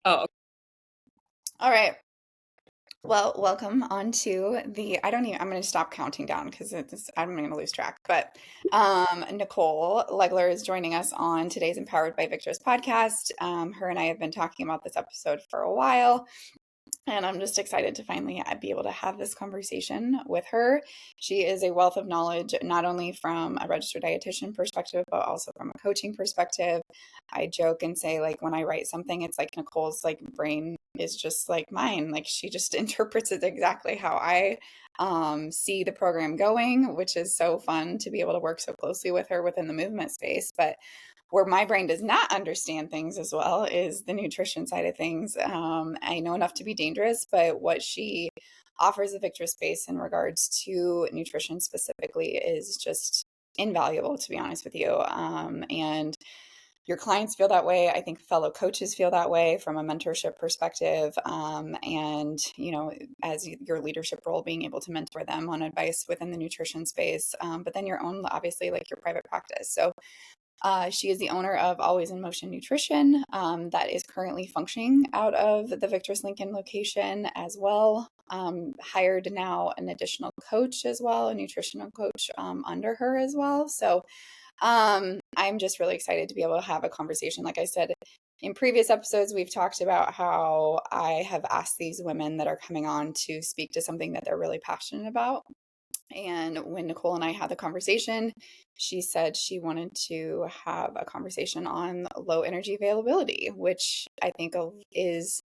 Oh, All right. Well, welcome on to I don't even, I'm going to stop counting down because I'm going to lose track. But Nicole Legler is joining us on today's Empowered by Victris podcast. Her and I have been talking about this episode for a while. And I'm just excited to finally be able to have this conversation with her. She is a wealth of knowledge, not only from a registered dietitian perspective, but also from a coaching perspective. I joke and say, like, when I write something, it's like Nicole's like brain is just like mine. Like she just interprets it exactly how I see the program going, which is so fun to be able to work so closely with her within the movement space. But where my brain does not understand things as well is the nutrition side of things. I know enough to be dangerous, but what she offers the Victor space in regards to nutrition specifically is just invaluable, to be honest with you. And your clients feel that way. I think fellow coaches feel that way from a mentorship perspective. And, as your leadership role, being able to mentor them on advice within the nutrition space, but then your own, obviously, like your private practice. So she is the owner of Always in Motion Nutrition, that is currently functioning out of the Victor's Lincoln location as well. Hired now an additional coach as well, a nutritional coach under her as well. So I'm just really excited to be able to have a conversation. Like I said, in previous episodes, we've talked about how I have asked these women that are coming on to speak to something that they're really passionate about. And when Nicole and I had the conversation, she said she wanted to have a conversation on low energy availability, which I think is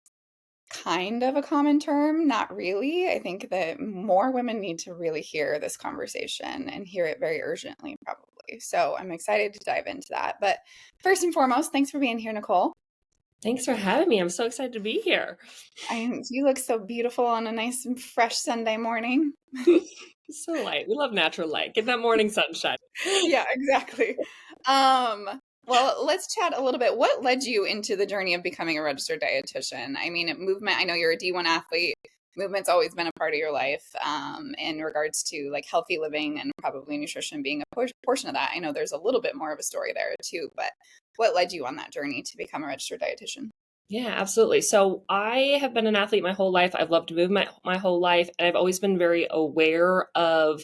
kind of a common term. Not really. I think that more women need to really hear this conversation and hear it very urgently, probably. So I'm excited to dive into that. But first and foremost, thanks for being here, Nicole. thanks for having me. I'm so excited to be here. You look so beautiful on a nice and fresh Sunday morning. So light. We love natural light. Get that morning sunshine. Yeah, exactly. Well, let's chat a little bit. What led you into the journey of becoming a registered dietitian? I mean, movement, I know you're a D1 athlete. Movement's always been a part of your life, in regards to like healthy living and probably nutrition being a portion of that. I know there's a little bit more of a story there too, but what led you on that journey to become a registered dietitian? Yeah, absolutely. So I have been an athlete my whole life. I've loved movement my whole life, and I've always been very aware of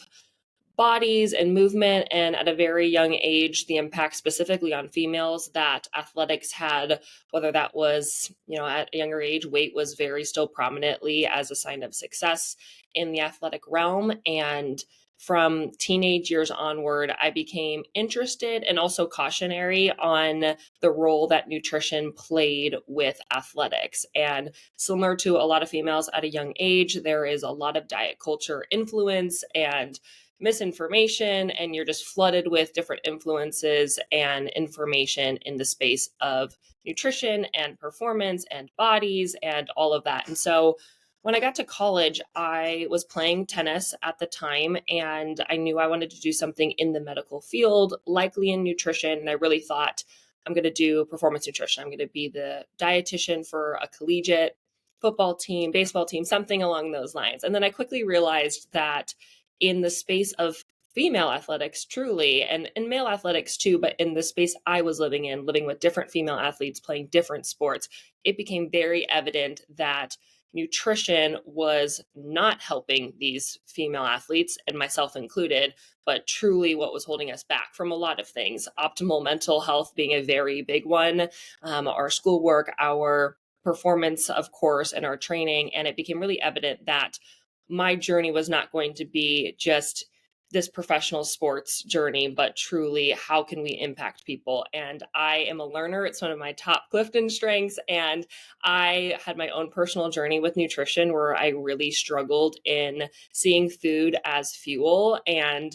bodies and movement, and at a very young age the impact specifically on females that athletics had, whether that was, at a younger age, weight was very still prominently as a sign of success in the athletic realm. And from teenage years onward, I became interested and also cautionary on the role that nutrition played with athletics. And similar to a lot of females at a young age, there is a lot of diet culture influence and misinformation, and you're just flooded with different influences and information in the space of nutrition and performance and bodies and all of that. And so when I got to college, I was playing tennis at the time, and I knew I wanted to do something in the medical field, likely in nutrition. And I really thought, I'm going to do performance nutrition. I'm going to be the dietitian for a collegiate football team, baseball team, something along those lines. And then I quickly realized that in the space of female athletics, truly, and male athletics too, but in the space I was living in, living with different female athletes playing different sports, it became very evident that nutrition was not helping these female athletes, and myself included, but truly what was holding us back from a lot of things. Optimal mental health being a very big one, our schoolwork, our performance, of course, and our training. And it became really evident that my journey was not going to be just this professional sports journey, but truly how can we impact people? And I am a learner. It's one of my top Clifton strengths. And I had my own personal journey with nutrition where I really struggled in seeing food as fuel and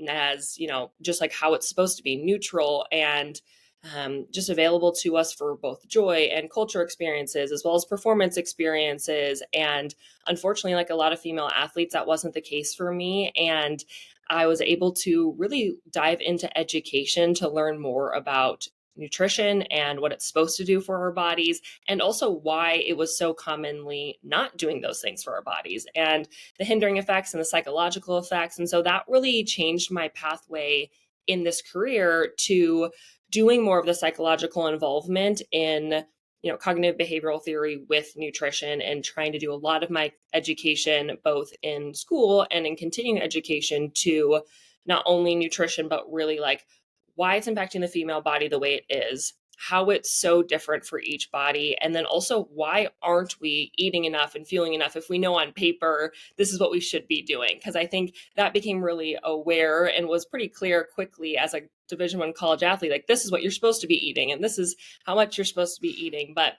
as, just like how it's supposed to be neutral and just available to us for both joy and culture experiences, as well as performance experiences. And unfortunately, like a lot of female athletes, that wasn't the case for me. And I was able to really dive into education to learn more about nutrition and what it's supposed to do for our bodies, and also why it was so commonly not doing those things for our bodies, and the hindering effects and the psychological effects. And so that really changed my pathway in this career to doing more of the psychological involvement in cognitive behavioral theory with nutrition and trying to do a lot of my education, both in school and in continuing education, to not only nutrition, but really like why it's impacting the female body the way it is, how it's so different for each body, and then also why aren't we eating enough and feeling enough if we know on paper this is what we should be doing. Because I think that became really aware and was pretty clear quickly as a Division I college athlete, like this is what you're supposed to be eating and this is how much you're supposed to be eating, but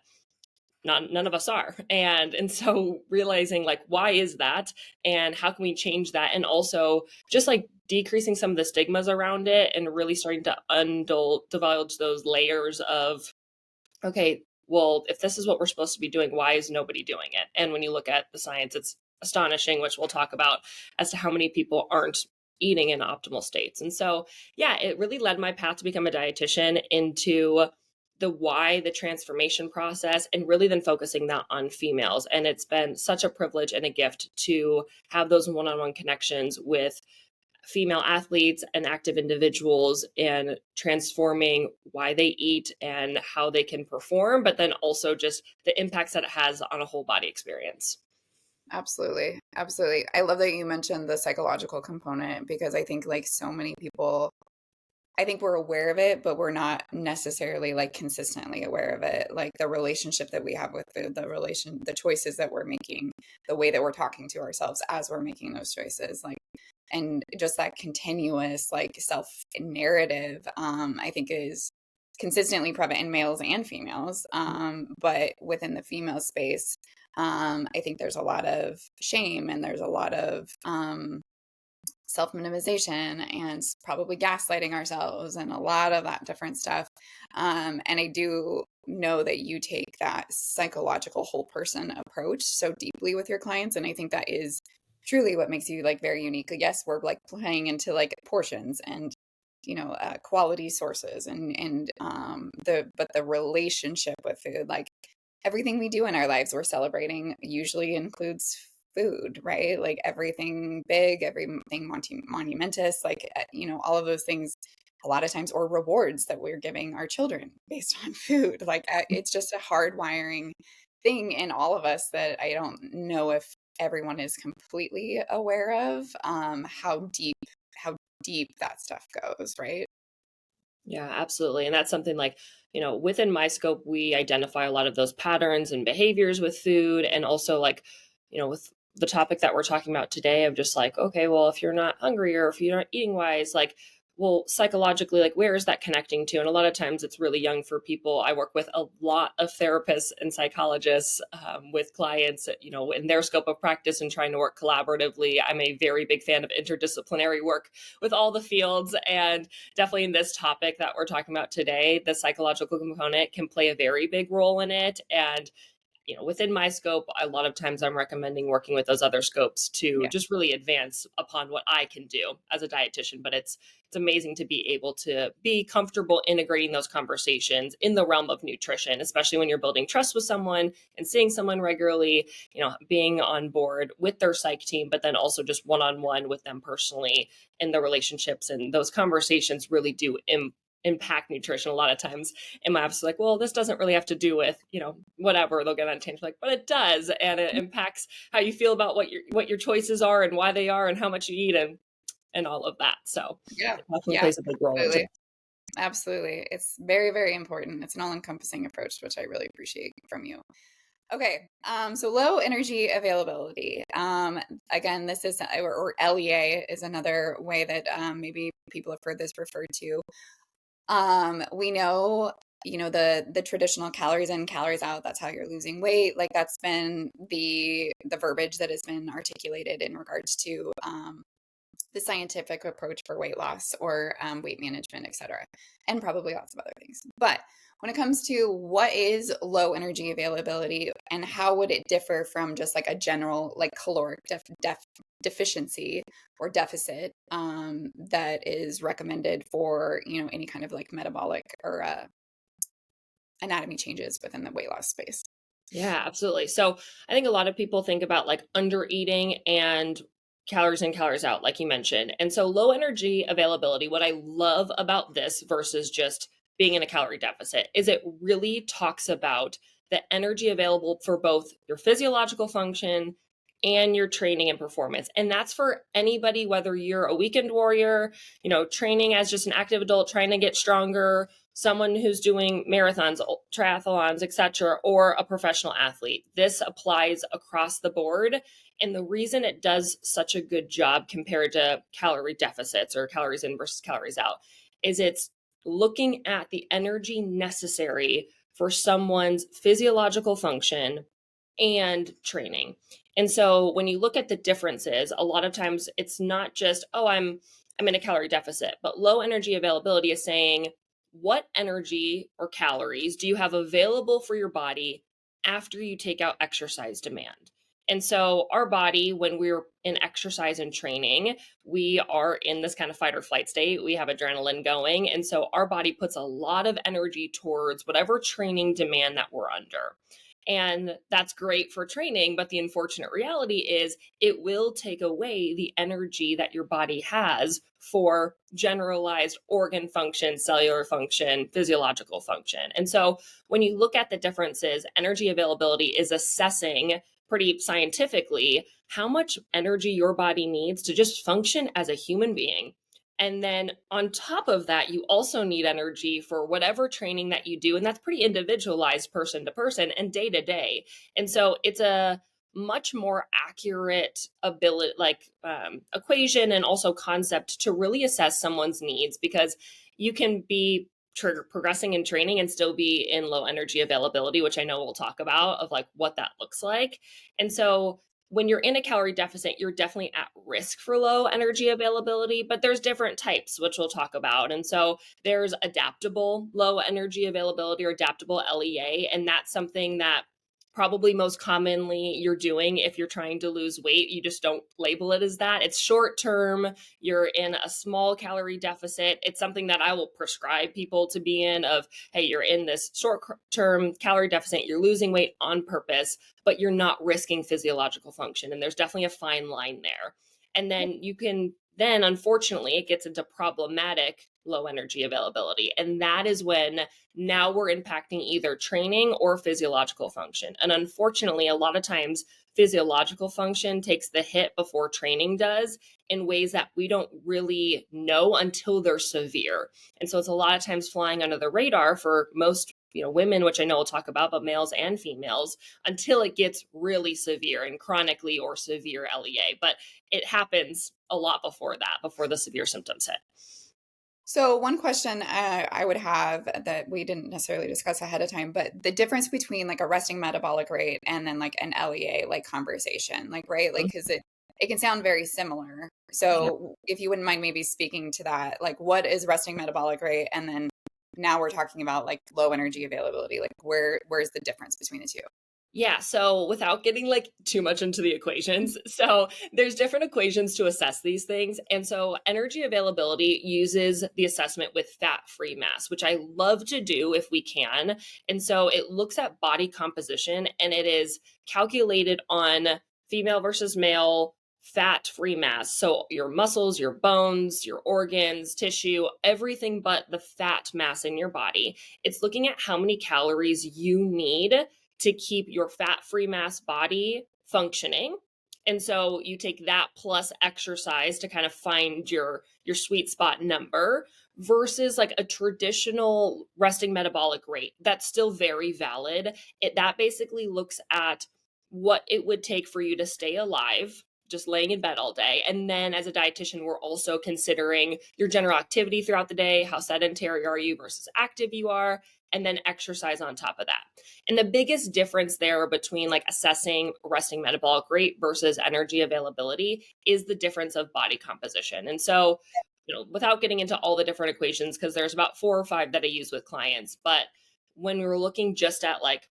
none of us are. And so realizing like why is that and how can we change that, and also just like decreasing some of the stigmas around it and really starting to divulge those layers of, okay, well, if this is what we're supposed to be doing, why is nobody doing it? And when you look at the science, it's astonishing, which we'll talk about, as to how many people aren't eating in optimal states. And so, yeah, it really led my path to become a dietitian into the why, the transformation process, and really then focusing that on females. And it's been such a privilege and a gift to have those one-on-one connections with female athletes and active individuals and transforming why they eat and how they can perform, but then also just the impacts that it has on a whole body experience. Absolutely. Absolutely. I love that you mentioned the psychological component, because I think like so many people, I think we're aware of it, but we're not necessarily like consistently aware of it. Like the relationship that we have with food, the choices that we're making, the way that we're talking to ourselves as we're making those choices, like, and just that continuous like self narrative, I think is consistently prevalent in males and females. But within the female space, I think there's a lot of shame and there's a lot of self minimization and probably gaslighting ourselves and a lot of that different stuff. And I do know that you take that psychological whole person approach so deeply with your clients. And I think that is truly what makes you like very unique. Yes, we're like playing into like portions and quality sources and the relationship with food, like everything we do in our lives we're celebrating usually includes food, right? Like everything big, everything monumentous, like all of those things a lot of times, or rewards that we're giving our children based on food, like it's just a hard wiring thing in all of us that I don't know if everyone is completely aware of, how deep that stuff goes, right? Yeah, absolutely. And that's something like, within my scope, we identify a lot of those patterns and behaviors with food. And also, like, with the topic that we're talking about today of just like, okay, well, if you're not hungry or if you're not eating wise, like, well, psychologically, like, where is that connecting to? And a lot of times it's really young for people. I work with a lot of therapists and psychologists with clients, in their scope of practice and trying to work collaboratively. I'm a very big fan of interdisciplinary work with all the fields. And definitely in this topic that we're talking about today, the psychological component can play a very big role in it. And within my scope, a lot of times I'm recommending working with those other scopes to Yeah. just really advance upon what I can do as a dietitian. But it's amazing to be able to be comfortable integrating those conversations in the realm of nutrition, especially when you're building trust with someone and seeing someone regularly, being on board with their psych team, but then also just one-on-one with them personally, and the relationships and those conversations really do impact nutrition a lot of times. And my office is like, well, this doesn't really have to do with, whatever. They'll get on a tangent like, but it does. And it impacts how you feel about what your choices are and why they are and how much you eat and all of that. So Yeah. it definitely Yeah. plays a big role into Absolutely. it. Absolutely. It's very, very important. It's an all-encompassing approach, which I really appreciate from you. Okay. So low energy availability. Again, this is, or LEA is another way that maybe people have heard this referred to. We know, the traditional calories in, calories out, that's how you're losing weight. Like that's been the verbiage that has been articulated in regards to the scientific approach for weight loss or weight management, etc., and probably lots of other things. But when it comes to what is low energy availability and how would it differ from just like a general like caloric deficiency or deficit that is recommended for any kind of like metabolic or anatomy changes within the weight loss space? Yeah, absolutely. So I think a lot of people think about like under eating and calories in, calories out, like you mentioned. And so low energy availability, what I love about this versus just being in a calorie deficit is it really talks about the energy available for both your physiological function and your training and performance. And that's for anybody, whether you're a weekend warrior, training as just an active adult trying to get stronger, someone who's doing marathons, triathlons, etc., or a professional athlete. This applies across the board. And the reason it does such a good job compared to calorie deficits or calories in versus calories out is it's looking at the energy necessary for someone's physiological function and training. And so when you look at the differences, a lot of times it's not just, oh, I'm in a calorie deficit, but low energy availability is saying, what energy or calories do you have available for your body after you take out exercise demand? And so our body, when we're in exercise and training, we are in this kind of fight or flight state. We have adrenaline going. And so our body puts a lot of energy towards whatever training demand that we're under. And that's great for training. But the unfortunate reality is it will take away the energy that your body has for generalized organ function, cellular function, physiological function. And so when you look at the differences, energy availability is assessing pretty scientifically how much energy your body needs to just function as a human being. And then on top of that, you also need energy for whatever training that you do. And that's pretty individualized person to person and day to day. And so it's a much more accurate ability, equation and also concept to really assess someone's needs, because you can be progressing in training and still be in low energy availability, which I know we'll talk about of like what that looks like. And so when you're in a calorie deficit, you're definitely at risk for low energy availability, but there's different types, which we'll talk about. And so there's adaptable low energy availability or adaptable LEA. And that's something that probably most commonly you're doing if you're trying to lose weight. You just don't label it as that. It's short term. You're in a small calorie deficit. It's something that I will prescribe people to be in of, hey, you're in this short term calorie deficit. You're losing weight on purpose, but you're not risking physiological function. And there's definitely a fine line there. And then then unfortunately, it gets into problematic low energy availability. And that is when now we're impacting either training or physiological function. And unfortunately, a lot of times physiological function takes the hit before training does in ways that we don't really know until they're severe. And so it's a lot of times flying under the radar for most women, which I know we'll talk about, but males and females, until it gets really severe and chronically or severe LEA. But it happens a lot before that, before the severe symptoms hit. So one question I would have that we didn't necessarily discuss ahead of time, but the difference between like a resting metabolic rate and then like an LEA like conversation, like, right? Like, because it can sound very similar. So if you wouldn't mind maybe speaking to that, like what is resting metabolic rate? And then now we're talking about like low energy availability, like where's the difference between the two? Yeah, so without getting like too much into the equations, so there's different equations to assess these things. And so energy availability uses the assessment with fat-free mass, which I love to do if we can. And so it looks at body composition and it is calculated on female versus male fat-free mass. So your muscles, your bones, your organs, tissue, everything but the fat mass in your body. It's looking at how many calories you need to keep your fat-free mass body functioning. And so you take that plus exercise to kind of find your sweet spot number versus like a traditional resting metabolic rate. That's still very valid. That basically looks at what it would take for you to stay alive just laying in bed all day. And then as a dietitian, we're also considering your general activity throughout the day, how sedentary are you versus active you are, and then exercise on top of that. And the biggest difference there between like assessing resting metabolic rate versus energy availability is the difference of body composition. And so, without getting into all the different equations, because there's about 4 or 5 that I use with clients, but when we were looking just at like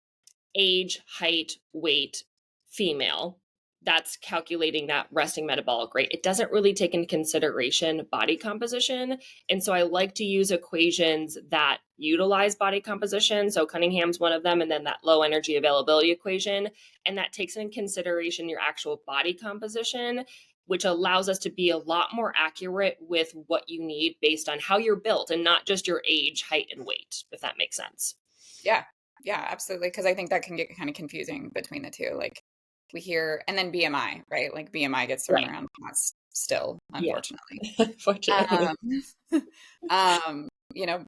age, height, weight, female, that's calculating that resting metabolic rate. It doesn't really take into consideration body composition. And so I like to use equations that utilize body composition. So Cunningham's one of them, and then that low energy availability equation. And that takes into consideration your actual body composition, which allows us to be a lot more accurate with what you need based on how you're built and not just your age, height, and weight, if that makes sense. Yeah. Yeah, absolutely. Because I think that can get kind of confusing between the two. Like we hear, and then BMI, right? Like BMI gets thrown Right. around lots still, Yeah. unfortunately. Fortunately. Um,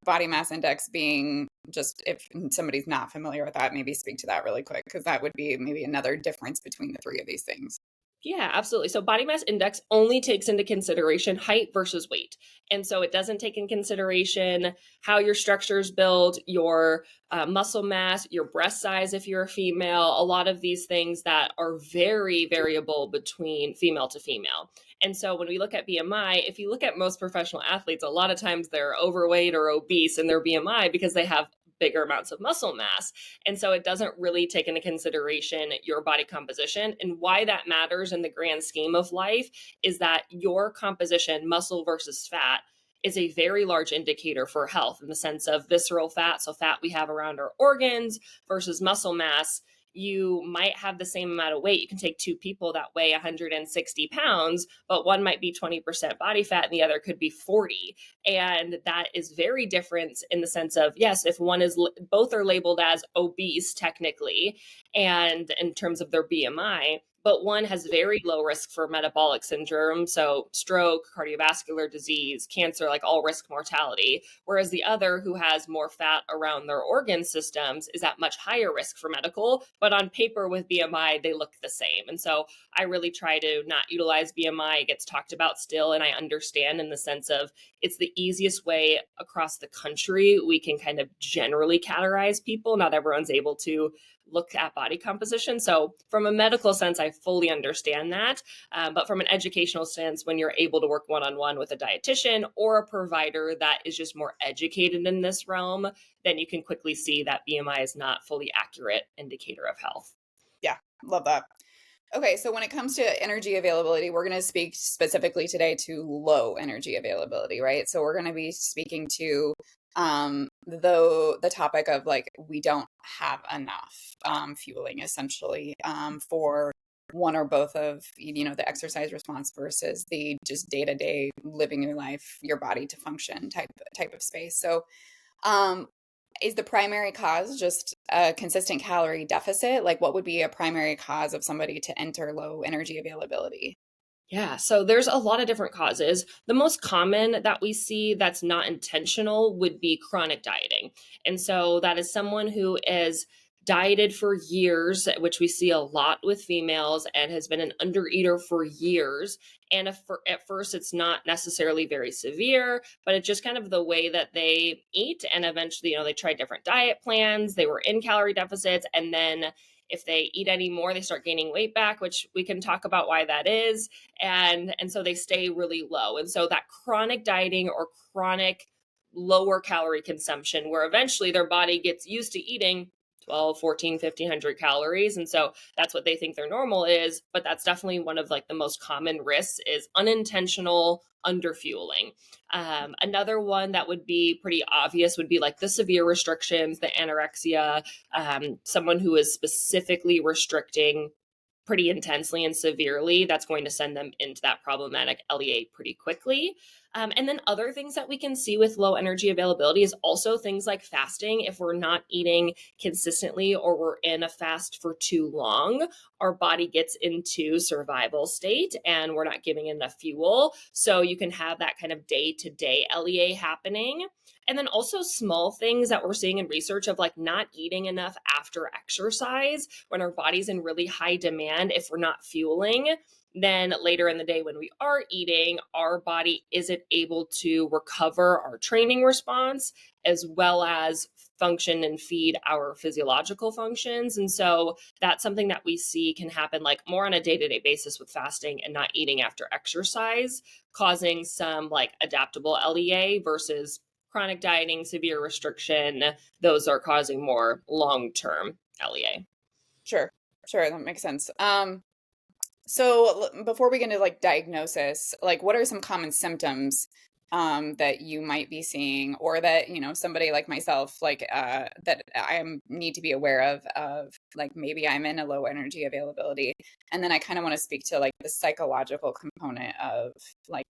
body mass index being just, if somebody's not familiar with that, maybe speak to that really quick, because that would be maybe another difference between the three of these things. Yeah, absolutely. So body mass index only takes into consideration height versus weight. And so it doesn't take in consideration how your structure is built, your muscle mass, your breast size if you're a female, a lot of these things that are very variable between female to female. And so when we look at BMI, if you look at most professional athletes, a lot of times they're overweight or obese in their BMI because they have bigger amounts of muscle mass. And so it doesn't really take into consideration your body composition. And why that matters in the grand scheme of life is that your composition, muscle versus fat, is a very large indicator for health in the sense of visceral fat, so fat we have around our organs, versus muscle mass. You might have the same amount of weight. You can take two people that weigh 160 pounds, but one might be 20% body fat and the other could be 40. And that is very different in the sense of, yes, if one is, both are labeled as obese technically, and in terms of their BMI, but one has very low risk for metabolic syndrome, so stroke, cardiovascular disease, cancer, like all risk mortality, whereas the other, who has more fat around their organ systems, is at much higher risk for medical, but on paper with BMI they look the same. And so I really try to not utilize BMI. It gets talked about still, and I understand in the sense of it's the easiest way across the country we can kind of generally categorize people. Not everyone's able to look at body composition. So, from a medical sense, I fully understand that. But from an educational sense, when you're able to work one on one with a dietitian or a provider that is just more educated in this realm, then you can quickly see that BMI is not fully accurate indicator of health. Yeah, love that. Okay, so when it comes to energy availability, we're going to speak specifically today to low energy availability, right? So we're going to be speaking to the topic of like we don't have enough fueling essentially for one or both of the exercise response versus the just day-to-day living your life, your body to function type of space. So um is the primary cause just a consistent calorie deficit? Like, what would be a primary cause of somebody to enter low energy availability? Yeah, so there's a lot of different causes. The most common that we see that's not intentional would be chronic dieting. And so that is someone who is dieted for years, which we see a lot with females, and has been an undereater for years. And if at first it's not necessarily very severe, but it's just kind of the way that they eat. And eventually, they try different diet plans, they were in calorie deficits, and then if they eat any more, they start gaining weight back, which we can talk about why that is, and so they stay really low. And so that chronic dieting or chronic lower calorie consumption, where eventually their body gets used to eating 12, 14, 1500 calories, and so that's what they think their normal is. But that's definitely one of like the most common risks, is unintentional underfueling. Another one that would be pretty obvious would be like the severe restrictions, the anorexia, someone who is specifically restricting pretty intensely and severely, that's going to send them into that problematic LEA pretty quickly. And then other things that we can see with low energy availability is also things like fasting. If we're not eating consistently or we're in a fast for too long, our body gets into survival state and we're not giving enough fuel. So you can have that kind of day to day LEA happening. And then also small things that we're seeing in research of like not eating enough after exercise when our body's in really high demand. If we're not fueling, then later in the day when we are eating, our body isn't able to recover our training response as well as function and feed our physiological functions. And so that's something that we see can happen like more on a day-to-day basis with fasting and not eating after exercise, causing some like adaptable LEA versus chronic dieting, severe restriction. Those are causing more long-term LEA. Sure, sure, that makes sense. So before we get into like diagnosis, like what are some common symptoms that you might be seeing, or that somebody like myself, like that need to be aware of like maybe I'm in a low energy availability, and then I kind of want to speak to like the psychological component of like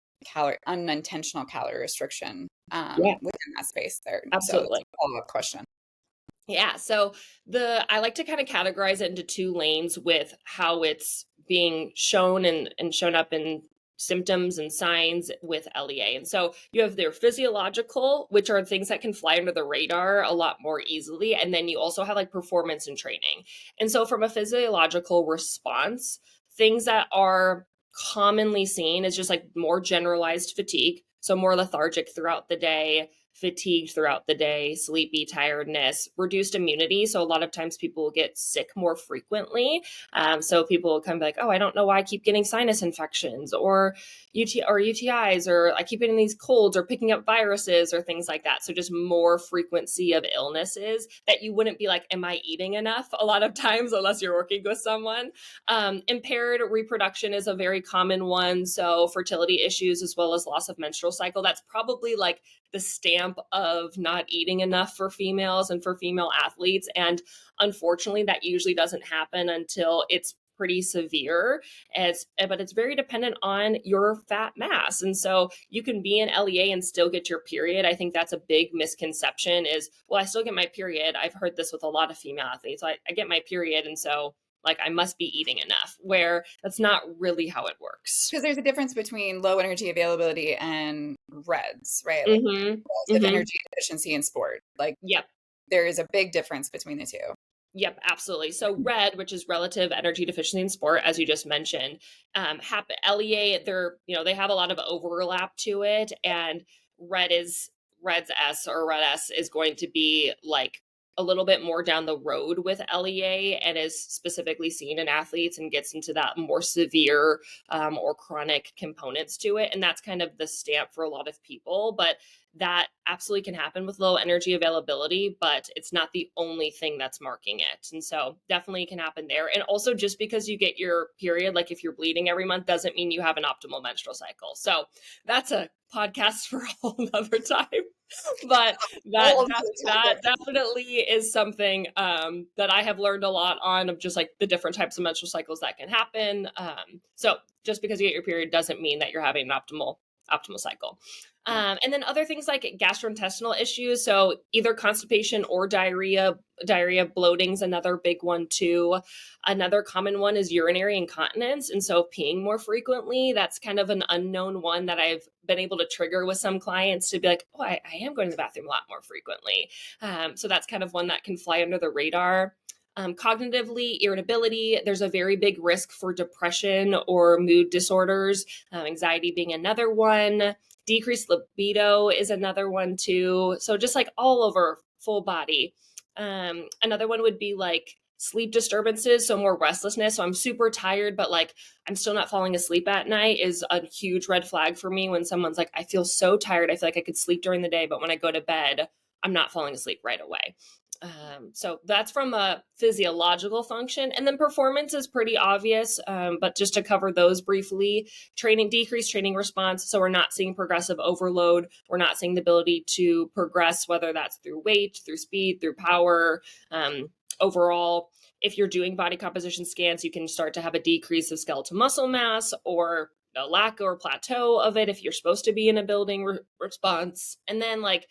unintentional calorie restriction Yeah, within that space there. So that's absolutely. a follow-up question. Yeah, so I like to kind of categorize it into two lanes with how it's being shown and shown up in symptoms and signs with LEA. And so you have their physiological, which are things that can fly under the radar a lot more easily. And then you also have like performance and training. And so from a physiological response, things that are commonly seen is just like more generalized fatigue. So more lethargic throughout the day, fatigued throughout the day, sleepy, tiredness, reduced immunity. So a lot of times people will get sick more frequently. So people will kind of be like, oh, I don't know why I keep getting sinus infections or UTIs, or I keep getting these colds or picking up viruses or things like that. So just more frequency of illnesses that you wouldn't be like, am I eating enough? A lot of times, unless you're working with someone. Impaired reproduction is a very common one. So fertility issues as well as loss of menstrual cycle. That's probably like the stamp of not eating enough for females and for female athletes. And unfortunately, that usually doesn't happen until it's pretty severe. But it's very dependent on your fat mass. And so you can be in LEA and still get your period. I think that's a big misconception is, well, I still get my period. I've heard this with a lot of female athletes. I get my period. And so like I must be eating enough, where that's not really how it works. Because there's a difference between low energy availability and REDS, right? Like Mm-hmm. of Mm-hmm. energy deficiency in sport. Like Yep. there is a big difference between the two. Yep, absolutely. So RED, which is relative energy deficiency in sport, as you just mentioned, LEA, they have a lot of overlap to it, and RED is REDS S or RED S is going to be like a little bit more down the road with LEA and is specifically seen in athletes and gets into that more severe or chronic components to it, and that's kind of the stamp for a lot of people, but that absolutely can happen with low energy availability, but it's not the only thing that's marking it. And so definitely can happen there. And also just because you get your period, like if you're bleeding every month, doesn't mean you have an optimal menstrual cycle. So that's a podcast for a whole nother time. But All of the that topic. definitely is something that I have learned a lot on, of just like the different types of menstrual cycles that can happen. So just because you get your period doesn't mean that you're having an optimal cycle. And then other things like gastrointestinal issues. So either constipation or diarrhea. Diarrhea, bloating's another big one too. Another common one is urinary incontinence. And so peeing more frequently, that's kind of an unknown one that I've been able to trigger with some clients to be like, oh, I am going to the bathroom a lot more frequently. So that's kind of one that can fly under the radar. Cognitively, irritability, there's a very big risk for depression or mood disorders, anxiety being another one. Decreased libido is another one too. So just like all over full body. Another one would be like sleep disturbances, so more restlessness. So I'm super tired, but like I'm still not falling asleep at night is a huge red flag for me when someone's like, I feel so tired. I feel like I could sleep during the day, but when I go to bed, I'm not falling asleep right away. So that's from a physiological function. And then performance is pretty obvious, but just to cover those briefly, decreased training response. So we're not seeing progressive overload. We're not seeing the ability to progress, whether that's through weight, through speed, through power. Overall, if you're doing body composition scans, you can start to have a decrease of skeletal muscle mass or a lack or plateau of it if you're supposed to be in a building response. And then like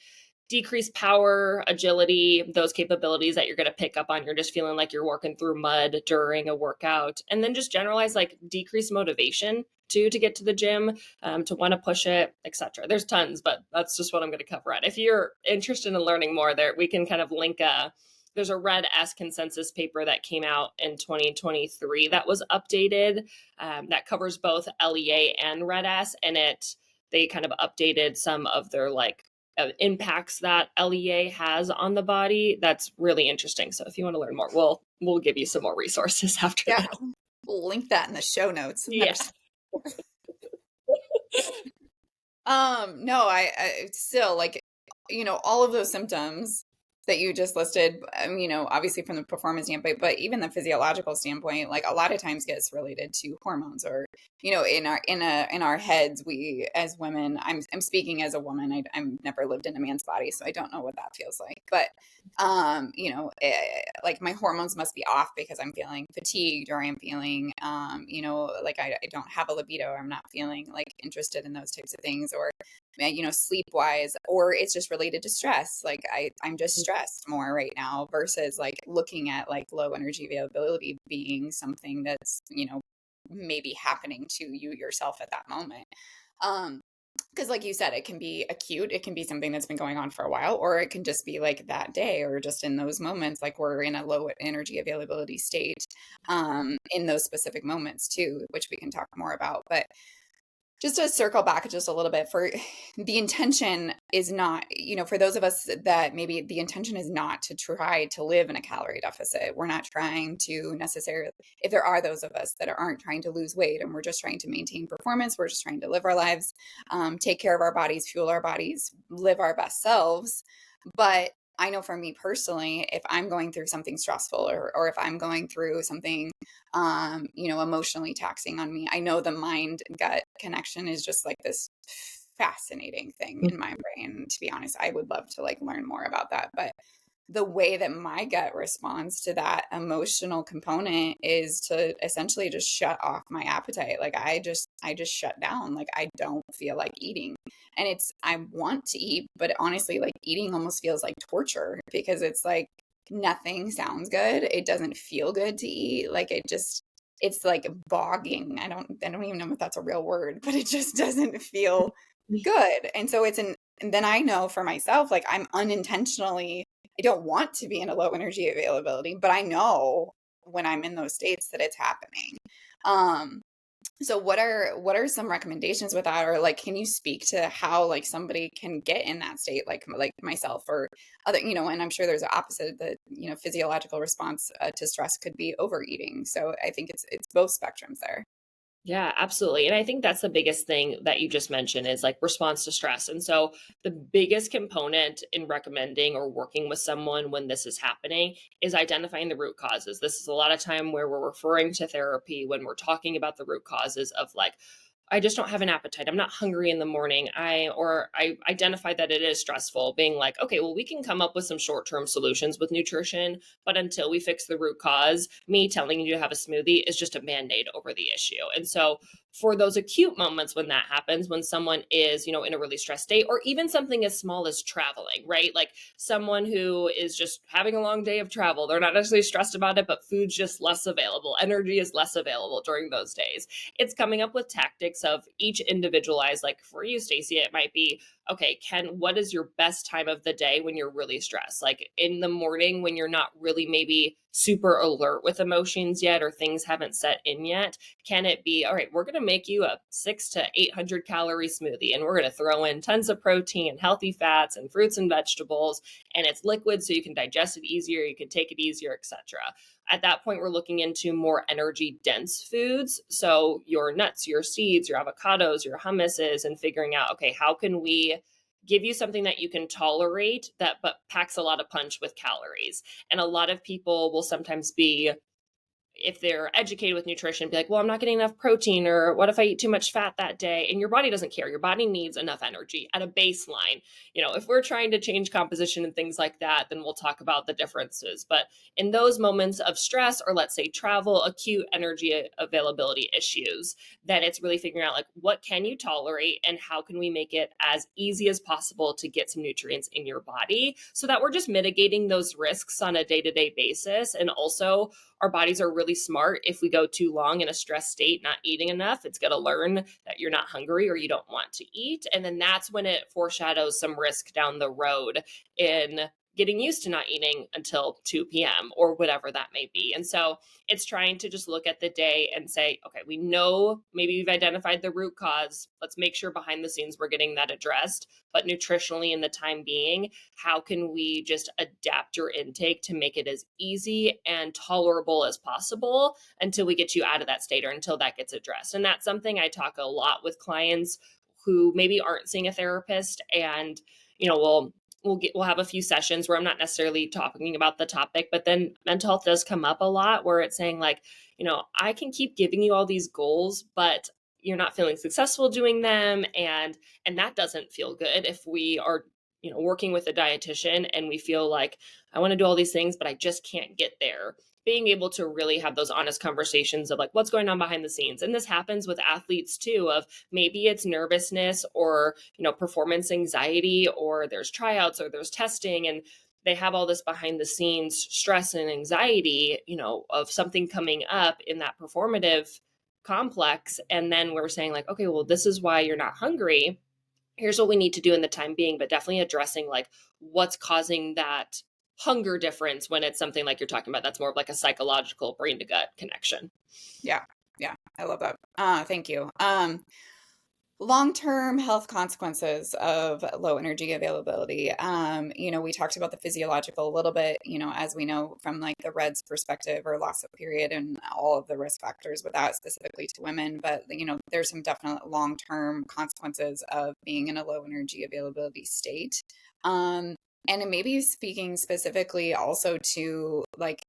decreased power, agility, those capabilities that you're going to pick up on. You're just feeling like you're working through mud during a workout. And then just generalized like decreased motivation to get to the gym, to want to push it, etc. There's tons, but that's just what I'm going to cover at. If you're interested in learning more, there we can kind of link there's a Red S consensus paper that came out in 2023 that was updated, that covers both LEA and Red S, and they kind of updated some of their like impacts that LEA has on the body. That's really interesting. So if you want to learn more, we'll give you some more resources after Yeah, this. we'll link that in the show notes. Yeah. No, I still like, all of those symptoms that you just listed, obviously from the performance standpoint, but even the physiological standpoint, like a lot of times gets related to hormones or, in our heads, we as women, I'm speaking as a woman, I've never lived in a man's body, so I don't know what that feels like, but, like my hormones must be off because I'm feeling fatigued or I'm feeling, like I don't have a libido, or I'm not feeling like interested in those types of things, or sleep wise, or it's just related to stress. Like I'm just stressed more right now versus like looking at like low energy availability being something that's, maybe happening to you yourself at that moment. Because like you said, it can be acute, it can be something that's been going on for a while, or it can just be like that day or just in those moments, like we're in a low energy availability state in those specific moments too, which we can talk more about. But just to circle back just a little bit, for the intention is not, for those of us that maybe the intention is not to try to live in a calorie deficit. We're not trying to necessarily, if there are those of us that aren't trying to lose weight and we're just trying to maintain performance, we're just trying to live our lives, take care of our bodies, fuel our bodies, live our best selves. But I know for me personally, if I'm going through something stressful or if I'm going through something, emotionally taxing on me, I know the mind gut connection is just like this fascinating thing in my brain. To be honest, I would love to like learn more about that. But the way that my gut responds to that emotional component is to essentially just shut off my appetite. Like I just shut down. Like I don't feel like eating. And I want to eat, but honestly, like eating almost feels like torture because it's like nothing sounds good. It doesn't feel good to eat. Like it's like bogging. I don't even know if that's a real word, but it just doesn't feel good. And so and then I know for myself, like I don't want to be in a low energy availability, but I know when I'm in those states that it's happening. Um, so what are some recommendations with that, or like, can you speak to how like somebody can get in that state, like myself or other, and I'm sure there's an opposite, that physiological response to stress could be overeating. So I think it's both spectrums there. Yeah, absolutely. And I think that's the biggest thing that you just mentioned is like response to stress. And so the biggest component in recommending or working with someone when this is happening is identifying the root causes. This is a lot of time where we're referring to therapy when we're talking about the root causes of like, I just don't have an appetite. I'm not hungry in the morning. I identify that it is stressful, being like, okay, well, we can come up with some short-term solutions with nutrition, but until we fix the root cause, me telling you to have a smoothie is just a band-aid over the issue. And so for those acute moments when that happens, when someone is, in a really stressed state, or even something as small as traveling, right? Like someone who is just having a long day of travel, they're not necessarily stressed about it, but food's just less available. Energy is less available during those days. It's coming up with tactics of each individualized, like for you, Stacey, it might be, okay, what is your best time of the day when you're really stressed? Like in the morning when you're not really maybe super alert with emotions yet, or things haven't set in yet, can it be, all right, we're going to make you a 600 to 800 calorie smoothie and we're going to throw in tons of protein and healthy fats and fruits and vegetables, and it's liquid so you can digest it easier, you can take it easier, etc. At that point, we're looking into more energy dense foods. So your nuts, your seeds, your avocados, your hummuses, and figuring out, okay, how can we give you something that you can tolerate that but packs a lot of punch with calories? And a lot of people will sometimes be, if they're educated with nutrition, be like, well, I'm not getting enough protein, or what if I eat too much fat that day? And your body doesn't care. Your body needs enough energy at a baseline. If we're trying to change composition and things like that, then we'll talk about the differences. But in those moments of stress, or let's say travel, acute energy availability issues, then it's really figuring out like, what can you tolerate and how can we make it as easy as possible to get some nutrients in your body, so that we're just mitigating those risks on a day-to-day basis. And also, our bodies are really smart. If we go too long in a stress state, not eating enough, it's going to learn that you're not hungry or you don't want to eat. And then that's when it foreshadows some risk down the road in getting used to not eating until 2 p.m. or whatever that may be. And so it's trying to just look at the day and say, okay, we know maybe we've identified the root cause. Let's make sure behind the scenes we're getting that addressed. But nutritionally, in the time being, how can we just adapt your intake to make it as easy and tolerable as possible until we get you out of that state, or until that gets addressed? And that's something I talk a lot with clients who maybe aren't seeing a therapist, and we'll have a few sessions where I'm not necessarily talking about the topic, but then mental health does come up a lot, where it's saying like, I can keep giving you all these goals, but you're not feeling successful doing them. And that doesn't feel good. If we are, working with a dietitian and we feel like I want to do all these things, but I just can't get there. being able to really have those honest conversations of like what's going on behind the scenes. And this happens with athletes too, of maybe it's nervousness or, performance anxiety, or there's tryouts or there's testing, and they have all this behind the scenes stress and anxiety, of something coming up in that performative complex. And then we're saying like, okay, well, this is why you're not hungry. Here's what we need to do in the time being, but definitely addressing like what's causing that hunger difference when it's something like you're talking about that's more of like a psychological brain to gut connection. Yeah. Yeah. I love that. Thank you. Long-term health consequences of low energy availability. We talked about the physiological a little bit, as we know from like the REDS perspective or loss of period and all of the risk factors with that specifically to women. But, there's some definite long-term consequences of being in a low energy availability state. And it may be speaking specifically also to like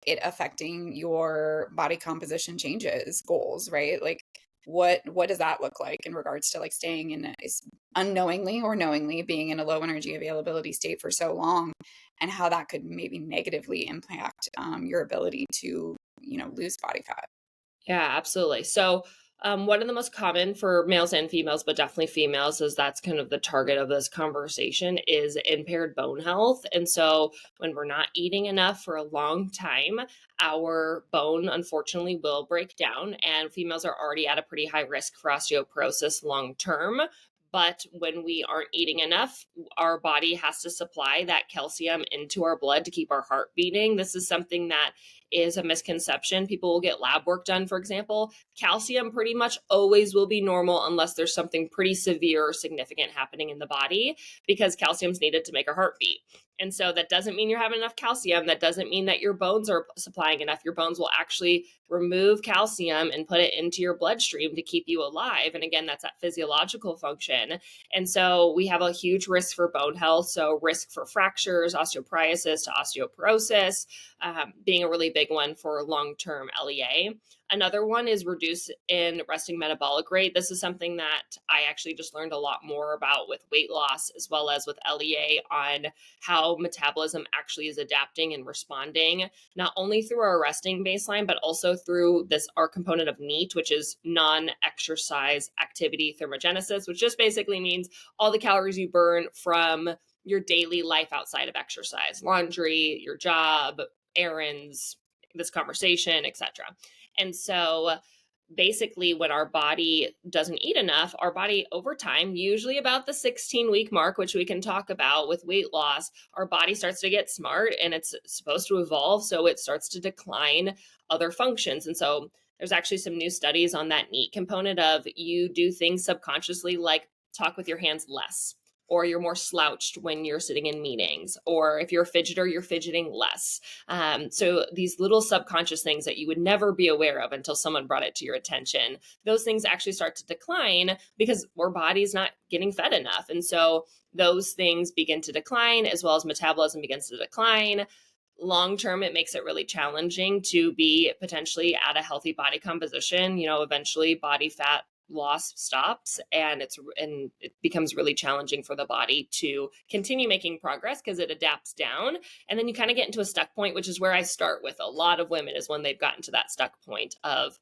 it affecting your body composition changes goals, right? Like what does that look like in regards to like staying in unknowingly or knowingly being in a low energy availability state for so long, and how that could maybe negatively impact your ability to lose body fat. Yeah, absolutely. So, one of the most common for males and females, but definitely females, is that's kind of the target of this conversation is impaired bone health. And so, when we're not eating enough for a long time, our bone unfortunately will break down, and females are already at a pretty high risk for osteoporosis long term. But when we aren't eating enough, our body has to supply that calcium into our blood to keep our heart beating. This is something that is a misconception. People will get lab work done, for example. Calcium pretty much always will be normal unless there's something pretty severe or significant happening in the body, because calcium is needed to make our heart beat. And so that doesn't mean you're having enough calcium. That doesn't mean that your bones are supplying enough. Your bones will actually remove calcium and put it into your bloodstream to keep you alive. And again, that's that physiological function. And so we have a huge risk for bone health. So risk for fractures, osteoporosis to osteoporosis, being a really big one for long-term LEA. Another one is reduce in resting metabolic rate. This is something that I actually just learned a lot more about with weight loss as well as with LEA, on how metabolism actually is adapting and responding, not only through our resting baseline, but also through our component of NEAT, which is non-exercise activity thermogenesis, which just basically means all the calories you burn from your daily life outside of exercise, laundry, your job, errands, this conversation, etc. And so basically when our body doesn't eat enough, our body over time, usually about the 16-week mark, which we can talk about with weight loss, our body starts to get smart and it's supposed to evolve. So it starts to decline other functions. And so there's actually some new studies on that NEAT component of you do things subconsciously like talk with your hands less, or you're more slouched when you're sitting in meetings, or if you're a fidgeter, you're fidgeting less. So these little subconscious things that you would never be aware of until someone brought it to your attention, those things actually start to decline because our body's not getting fed enough. And so those things begin to decline, as well as metabolism begins to decline. Long term, it makes it really challenging to be potentially at a healthy body composition. Eventually body fat loss stops, and it becomes really challenging for the body to continue making progress because it adapts down. And then you kind of get into a stuck point, which is where I start with a lot of women, is when they've gotten to that stuck point of,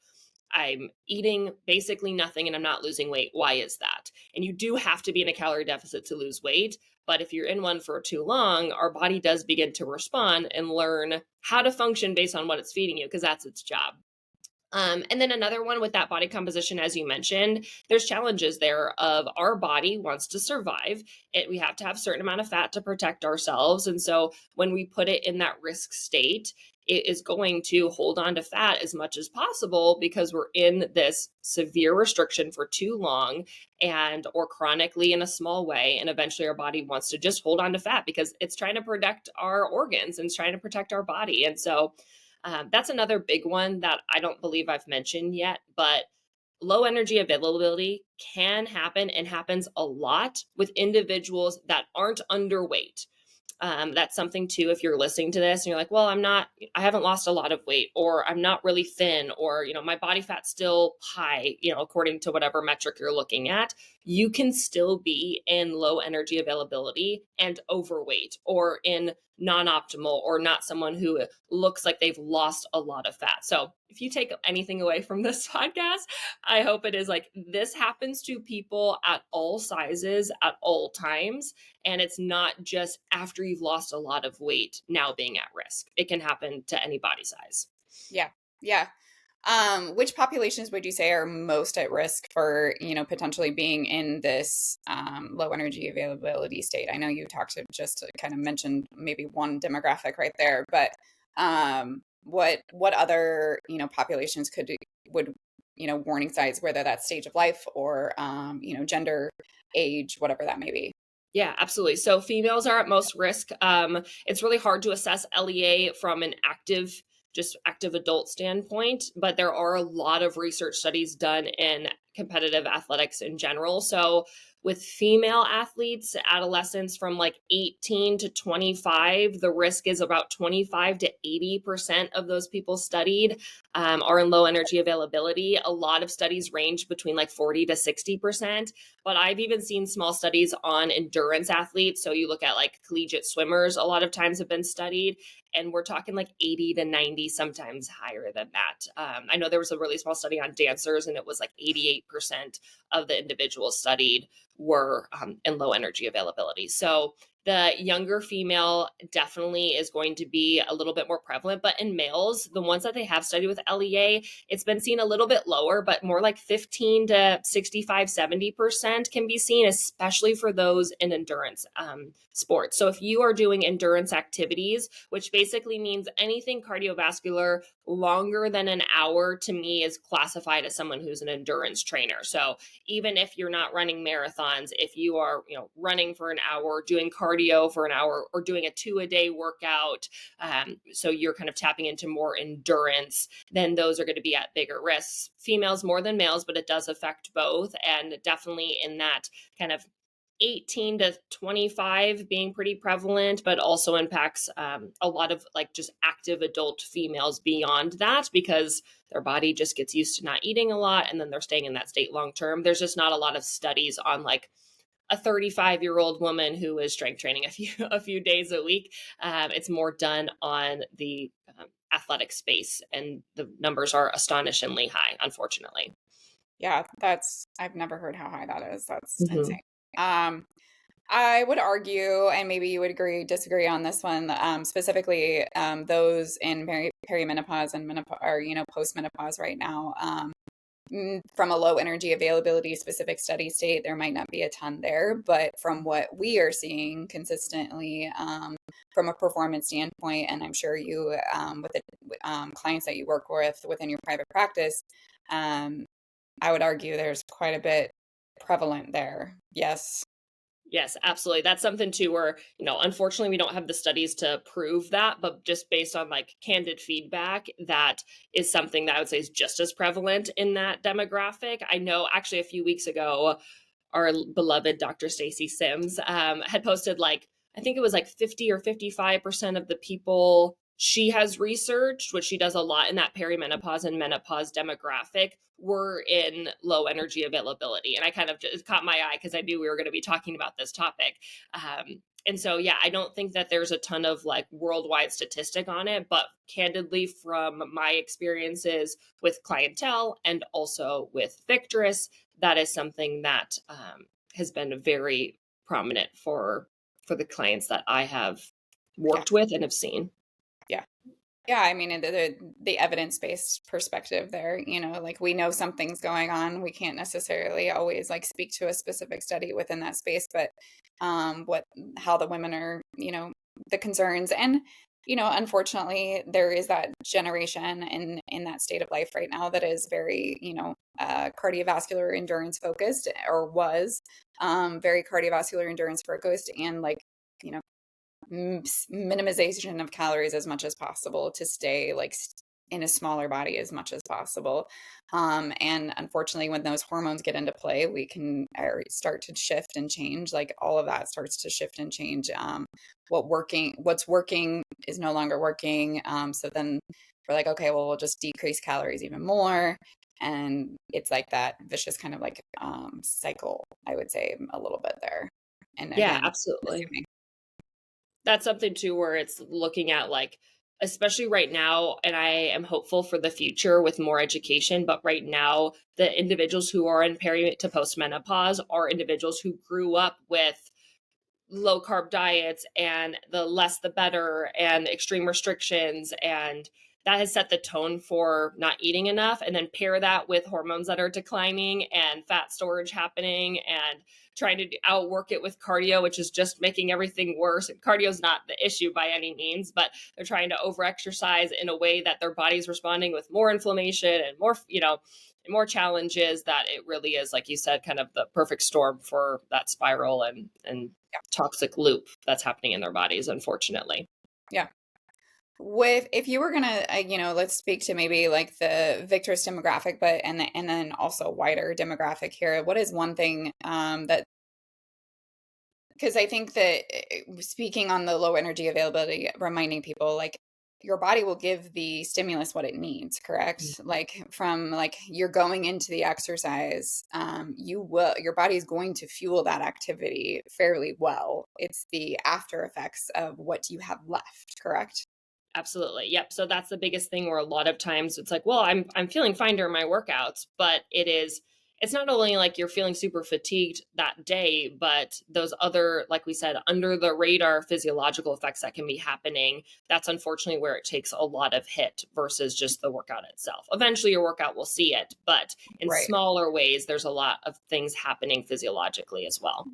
I'm eating basically nothing and I'm not losing weight. Why is that? And you do have to be in a calorie deficit to lose weight. But if you're in one for too long, our body does begin to respond and learn how to function based on what it's feeding you, because that's its job. And then another one with that body composition, as you mentioned, there's challenges there of our body wants to survive. We have to have a certain amount of fat to protect ourselves. And so when we put it in that risk state, it is going to hold on to fat as much as possible because we're in this severe restriction for too long, and or chronically in a small way. And eventually our body wants to just hold on to fat because it's trying to protect our organs and it's trying to protect our body. And so that's another big one that I don't believe I've mentioned yet, but low energy availability can happen and happens a lot with individuals that aren't underweight. That's something too, if you're listening to this and you're like, well, I haven't lost a lot of weight, or I'm not really thin, or, my body fat's still high, according to whatever metric you're looking at, you can still be in low energy availability and overweight, or in non-optimal or not someone who looks like they've lost a lot of fat. So if you take anything away from this podcast, I hope it is like this happens to people at all sizes at all times. And it's not just after you've lost a lot of weight now being at risk. It can happen to any body size. Yeah. Yeah. Which populations would you say are most at risk for, potentially being in this low energy availability state? I know you talked to just kind of mentioned maybe one demographic right there, but what other, populations would, warning signs, whether that's stage of life or gender, age, whatever that may be. Yeah, absolutely. So females are at most risk. It's really hard to assess LEA from an just active adult standpoint, but there are a lot of research studies done in competitive athletics in general. So with female athletes, adolescents from like 18 to 25, the risk is about 25 to 80% of those people studied are in low energy availability. A lot of studies range between like 40 to 60%. But I've even seen small studies on endurance athletes. So you look at like collegiate swimmers, a lot of times have been studied, and we're talking like 80 to 90, sometimes higher than that. I know there was a really small study on dancers, and it was like 88% of the individuals studied were in low energy availability. So the younger female definitely is going to be a little bit more prevalent, but in males, the ones that they have studied with LEA, it's been seen a little bit lower, but more like 15 to 65, 70% can be seen, especially for those in endurance sports. So if you are doing endurance activities, which basically means anything cardiovascular longer than an hour, to me is classified as someone who's an endurance trainer. So even if you're not running marathons, if you are, running for an hour, doing cardio for an hour, or doing a 2-a-day workout, so you're kind of tapping into more endurance, then those are going to be at bigger risks. Females more than males, but it does affect both, and definitely in that kind of 18 to 25 being pretty prevalent, but also impacts a lot of like just active adult females beyond that, because their body just gets used to not eating a lot and then they're staying in that state long term. There's just not a lot of studies on like a 35-year-old woman who is strength training a few days a week. It's more done on the athletic space, and the numbers are astonishingly high, unfortunately. Yeah, I've never heard how high that is. That's Mm-hmm. insane. Um, I would argue, and maybe you would disagree on this one, specifically those in perimenopause and menopause, or postmenopause right now. From a low energy availability specific study state, there might not be a ton there, but from what we are seeing consistently, from a performance standpoint, and I'm sure you, with the clients that you work with within your private practice, um, I would argue there's quite a bit prevalent there. Yes. Yes, absolutely. That's something too where, unfortunately we don't have the studies to prove that, but just based on like candid feedback, that is something that I would say is just as prevalent in that demographic. I know actually a few weeks ago, our beloved Dr. Stacy Sims had posted like, I think it was like 50 or 55% of the people she has researched, which she does a lot in that perimenopause and menopause demographic, were in low energy availability. And I kind of just caught my eye because I knew we were going to be talking about this topic. And so, yeah, I don't think that there's a ton of like worldwide statistic on it, but candidly, from my experiences with clientele and also with Victris, that is something that has been very prominent for the clients that I have Yeah. worked with and have seen. Yeah. Yeah, I mean, the evidence-based perspective there, like we know something's going on. We can't necessarily always like speak to a specific study within that space, but what how the women are, the concerns, and unfortunately, there is that generation in that state of life right now that is very, cardiovascular endurance focused, or was very cardiovascular endurance focused, and like, you know, minimization of calories as much as possible to stay like in a smaller body as much as possible. And unfortunately, when those hormones get into play, we can start to shift and change. Like all of that starts to shift and change. What's working is no longer working. So then we're like, okay, well, we'll just decrease calories even more. And it's like that vicious kind of like cycle, I would say a little bit there. And Yeah, again, absolutely. assuming. That's something too where it's looking at like, especially right now, and I am hopeful for the future with more education, but right now, the individuals who are in peri to postmenopause are individuals who grew up with low carb diets and the less the better and extreme restrictions, and that has set the tone for not eating enough, and then pair that with hormones that are declining and fat storage happening and trying to outwork it with cardio, which is just making everything worse. And cardio is not the issue by any means, but they're trying to over exercise in a way that their body's responding with more inflammation and more, more challenges, that it really is, like you said, kind of the perfect storm for that spiral and toxic loop that's happening in their bodies, unfortunately. Yeah. If you were gonna, let's speak to maybe like the Victris demographic, but and then also wider demographic here. What is one thing that, because I think that speaking on the low energy availability, reminding people like your body will give the stimulus what it needs, correct? Like from like you're going into the exercise, your body is going to fuel that activity fairly well. It's the after effects of what you have left, correct? Absolutely. Yep. So that's the biggest thing where a lot of times it's like, well, I'm feeling fine during my workouts, but it's not only like you're feeling super fatigued that day, but those other, like we said, under the radar physiological effects that can be happening. That's unfortunately where it takes a lot of hit versus just the workout itself. Eventually your workout will see it, but in Right. smaller ways, there's a lot of things happening physiologically as well.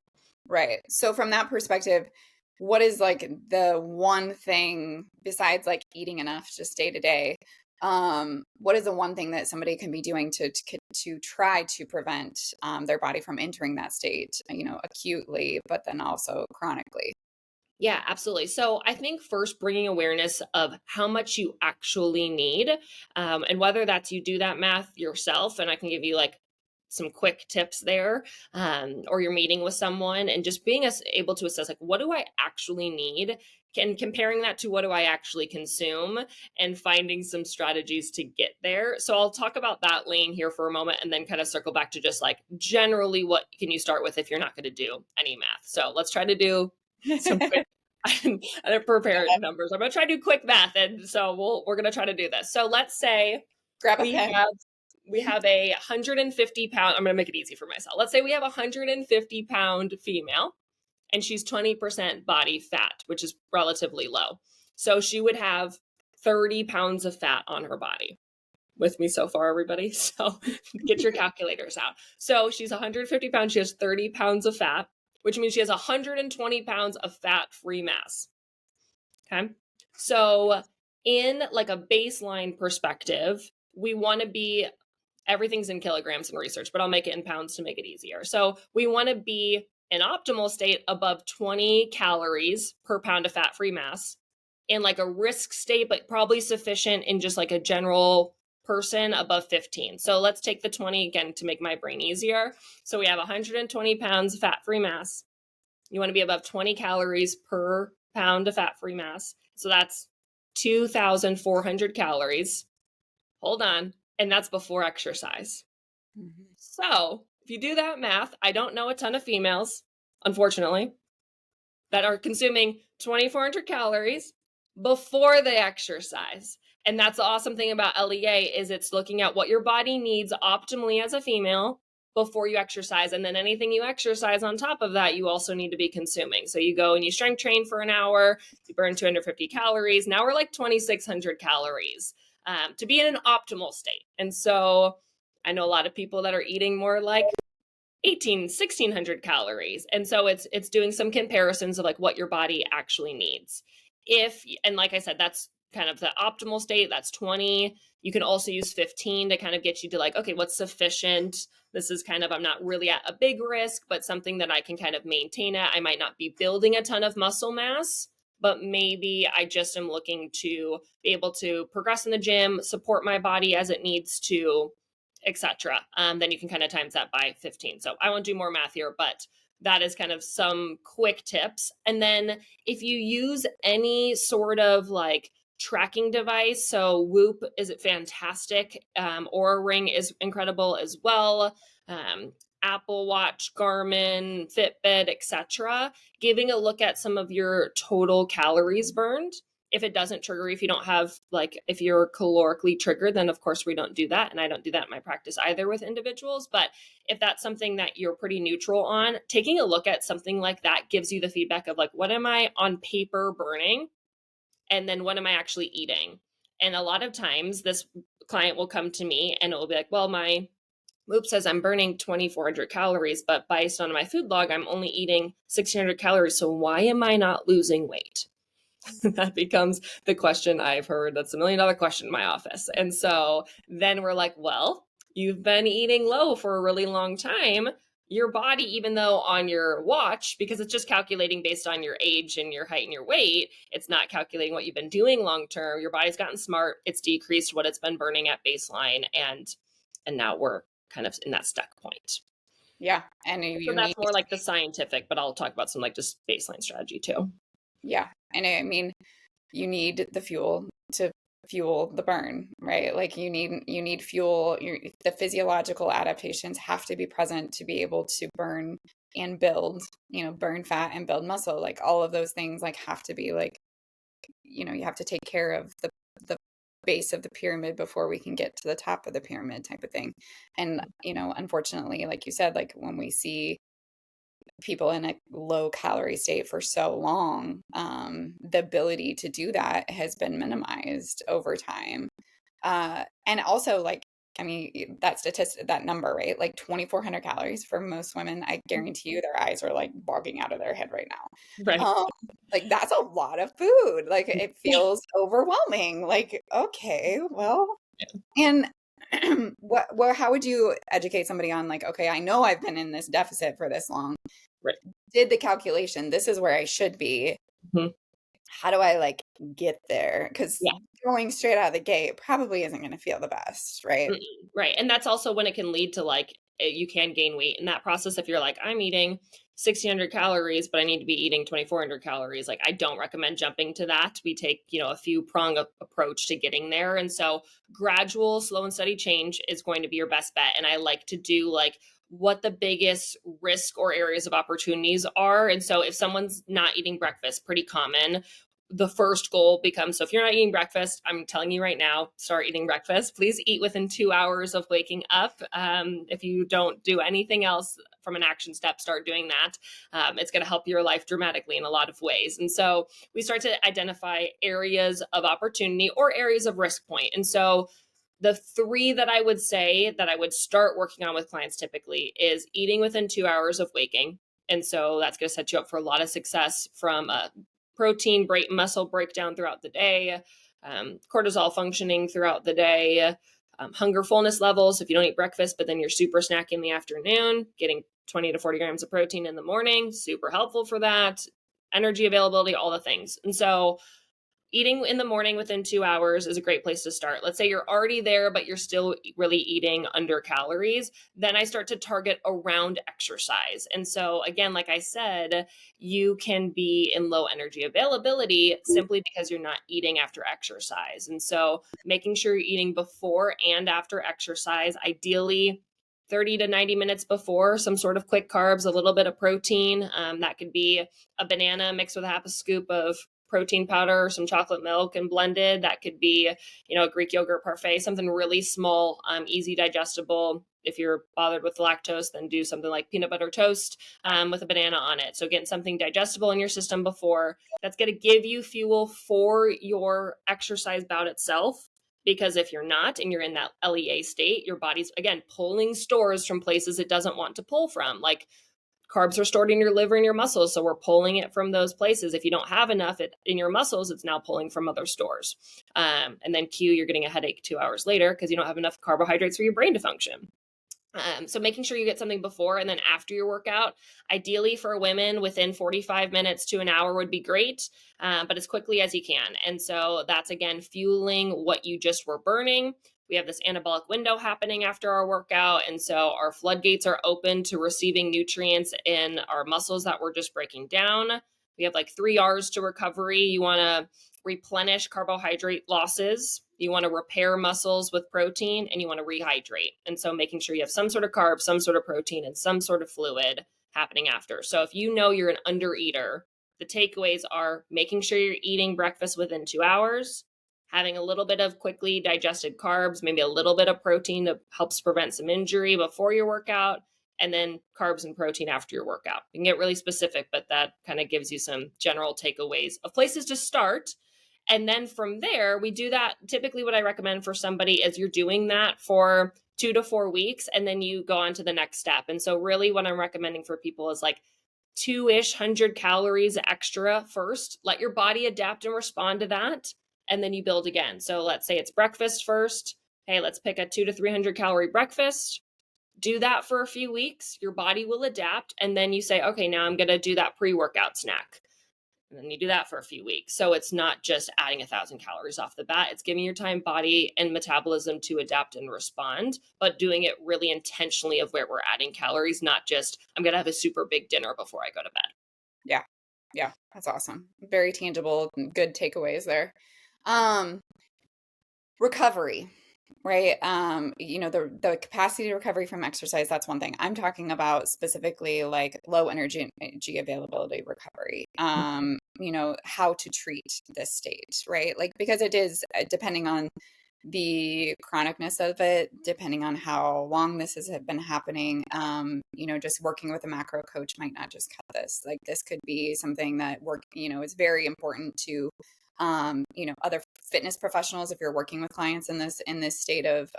Right. So from that perspective, what is like the one thing besides like eating enough just day to day? What is the one thing that somebody can be doing to try to prevent their body from entering that state, acutely, but then also chronically? Yeah, absolutely. So I think first bringing awareness of how much you actually need, and whether that's you do that math yourself, and I can give you like some quick tips there, or you're meeting with someone, and just being able to assess like what do I actually need, and comparing that to what do I actually consume, and finding some strategies to get there. So I'll talk about that lane here for a moment, and then kind of circle back to just like generally what can you start with if you're not going to do any math. So let's try to do some quick I didn't prepare numbers. I'm gonna try to do quick math, and so we're gonna try to do this. So let's say Grab a we pen. have we have a 150 pound. I'm gonna make it easy for myself. Let's say we have a 150 pound female, and she's 20% body fat, which is relatively low. So she would have 30 pounds of fat on her body. With me so far, everybody? So get your calculators out. So she's 150 pounds. She has 30 pounds of fat, which means she has 120 pounds of fat-free mass. Okay. So in like a baseline perspective, we want to be, everything's in kilograms in research, but I'll make it in pounds to make it easier. So we want to be in optimal state above 20 calories per pound of fat-free mass, in like a risk state, but probably sufficient in just like a general person above 15. So let's take the 20 again to make my brain easier. So we have 120 pounds of fat-free mass. You want to be above 20 calories per pound of fat-free mass. So that's 2,400 calories. Hold on. And that's before exercise. Mhm. So if you do that math, I don't know a ton of females, unfortunately, that are consuming 2,400 calories before they exercise. And that's the awesome thing about LEA is it's looking at what your body needs optimally as a female before you exercise. And then anything you exercise on top of that, you also need to be consuming. So you go and you strength train for an hour, you burn 250 calories. Now we're like 2,600 calories to be in an optimal state. And so I know a lot of people that are eating more like 1,600 calories. And so it's doing some comparisons of like what your body actually needs. And like I said, that's kind of the optimal state. That's 20. You can also use 15 to kind of get you to like, okay, what's sufficient? This is kind of, I'm not really at a big risk, but something that I can kind of maintain at. I might not be building a ton of muscle mass, but maybe I just am looking to be able to progress in the gym, support my body as it needs to, etc. Then you can kind of times that by 15. So I won't do more math here, but that is kind of some quick tips. And then if you use any sort of like tracking device, so Whoop is fantastic. Aura Ring is incredible as well. Apple Watch, Garmin, Fitbit, etc., giving a look at some of your total calories burned. If it doesn't trigger, if you don't have, like, if you're calorically triggered, then of course we don't do that. And I don't do that in my practice either with individuals. But if that's something that you're pretty neutral on, taking a look at something like that gives you the feedback of like, what am I on paper burning? And then what am I actually eating? And a lot of times this client will come to me and it will be like, well, my Loop says I'm burning 2,400 calories, but based on my food log, I'm only eating 1,600 calories. So why am I not losing weight? That becomes the question I've heard. That's $1 million question in my office. And so then we're like, well, you've been eating low for a really long time. Your body, even though on your watch, because it's just calculating based on your age and your height and your weight, it's not calculating what you've been doing long term. Your body's gotten smart. It's decreased what it's been burning at baseline. And now we're kind of in that stuck point. Yeah. And So you need, that's more like the scientific, but I'll talk about some like just baseline strategy too. yeah. And I mean, you need the fuel to fuel the burn, right? Like you need fuel. The physiological adaptations have to be present to be able to burn and build, burn fat and build muscle. Like all of those things like have to be like, you have to take care of the base of the pyramid before we can get to the top of the pyramid type of thing. And, unfortunately, like you said, like when we see people in a low calorie state for so long, the ability to do that has been minimized over time. And also, like, I mean, that number, right? Like 2,400 calories for most women, I guarantee you their eyes are like bogging out of their head right now. Right. Like that's a lot of food. Like it feels overwhelming. Like, okay, well, and how would you educate somebody on like, okay, I know I've been in this deficit for this long. Right. Did the calculation. This is where I should be. Mm-hmm. How do I like get there? Because Yeah. going straight out of the gate probably isn't going to feel the best, right? Right. And that's also when it can lead to like, you can gain weight in that process. If you're like, I'm eating 1,600 calories, but I need to be eating 2,400 calories, like I don't recommend jumping to that. We take, a few prong approach to getting there. And so gradual, slow and steady change is going to be your best bet. And I like to do like what the biggest risk or areas of opportunities are. And so if someone's not eating breakfast, pretty common, the first goal becomes, so if you're not eating breakfast, I'm telling you right now, start eating breakfast. Please eat within 2 hours of waking up. If you don't do anything else from an action step, start doing that. It's going to help your life dramatically in a lot of ways. And so we start to identify areas of opportunity or areas of risk point. And so the three that I would say that I would start working on with clients typically is eating within 2 hours of waking. And so that's going to set you up for a lot of success from a protein muscle breakdown throughout the day, cortisol functioning throughout the day, hunger fullness levels. If you don't eat breakfast, but then you're super snacking in the afternoon, getting 20 to 40 grams of protein in the morning, super helpful for that. Energy availability, all the things. And so eating in the morning within 2 hours is a great place to start. Let's say you're already there, but you're still really eating under calories. Then I start to target around exercise. And so, again, like I said, you can be in low energy availability simply because you're not eating after exercise. And so, making sure you're eating before and after exercise, ideally 30 to 90 minutes before, some sort of quick carbs, a little bit of protein. That could be a banana mixed with half a scoop of protein powder or some chocolate milk and blended. That could be, a Greek yogurt parfait, something really small, easy digestible. If you're bothered with lactose, then do something like peanut butter toast with a banana on it. So getting something digestible in your system before, that's going to give you fuel for your exercise bout itself. Because if you're not and you're in that LEA state, your body's, again, pulling stores from places it doesn't want to pull from. Like carbs are stored in your liver and your muscles, so we're pulling it from those places. If you don't have enough in your muscles, it's now pulling from other stores. And then you're getting a headache 2 hours later because you don't have enough carbohydrates for your brain to function. So making sure you get something before and then after your workout, ideally for women within 45 minutes to an hour would be great, but as quickly as you can. And so that's, again, fueling what you just were burning. We have this anabolic window happening after our workout. And so our floodgates are open to receiving nutrients in our muscles that we're just breaking down. We have like 3 R's to recovery. You want to replenish carbohydrate losses. You want to repair muscles with protein, and you want to rehydrate. And so making sure you have some sort of carbs, some sort of protein, and some sort of fluid happening after. So if you know you're an undereater, the takeaways are making sure you're eating breakfast within 2 hours, having a little bit of quickly digested carbs, maybe a little bit of protein that helps prevent some injury before your workout, and then carbs and protein after your workout. You can get really specific, but that kind of gives you some general takeaways of places to start. And then from there, we do that. Typically, what I recommend for somebody is you're doing that for 2 to 4 weeks, and then you go on to the next step. And so, really, what I'm recommending for people is like 2-ish hundred calories extra first. Let your body adapt and respond to that, and then you build again. So, let's say it's breakfast first. Hey, let's pick a 2 to 300 calorie breakfast. Do that for a few weeks. Your body will adapt, and then you say, okay, now I'm going to do that pre-workout snack. And then you do that for a few weeks. So it's not just adding 1,000 calories off the bat. It's giving your time, body, and metabolism to adapt and respond, but doing it really intentionally of where we're adding calories, not just, I'm going to have a super big dinner before I go to bed. Yeah. Yeah. That's awesome. Very tangible, good takeaways there. Recovery, right? The capacity to recovery from exercise, that's one thing. I'm talking about specifically like low energy availability recovery. How to treat this state, right? Like, because it is depending on the chronicness of it, depending on how long this has been happening, just working with a macro coach might not just cut this. Like, this could be something that is very important to other fitness professionals if you're working with clients in this state of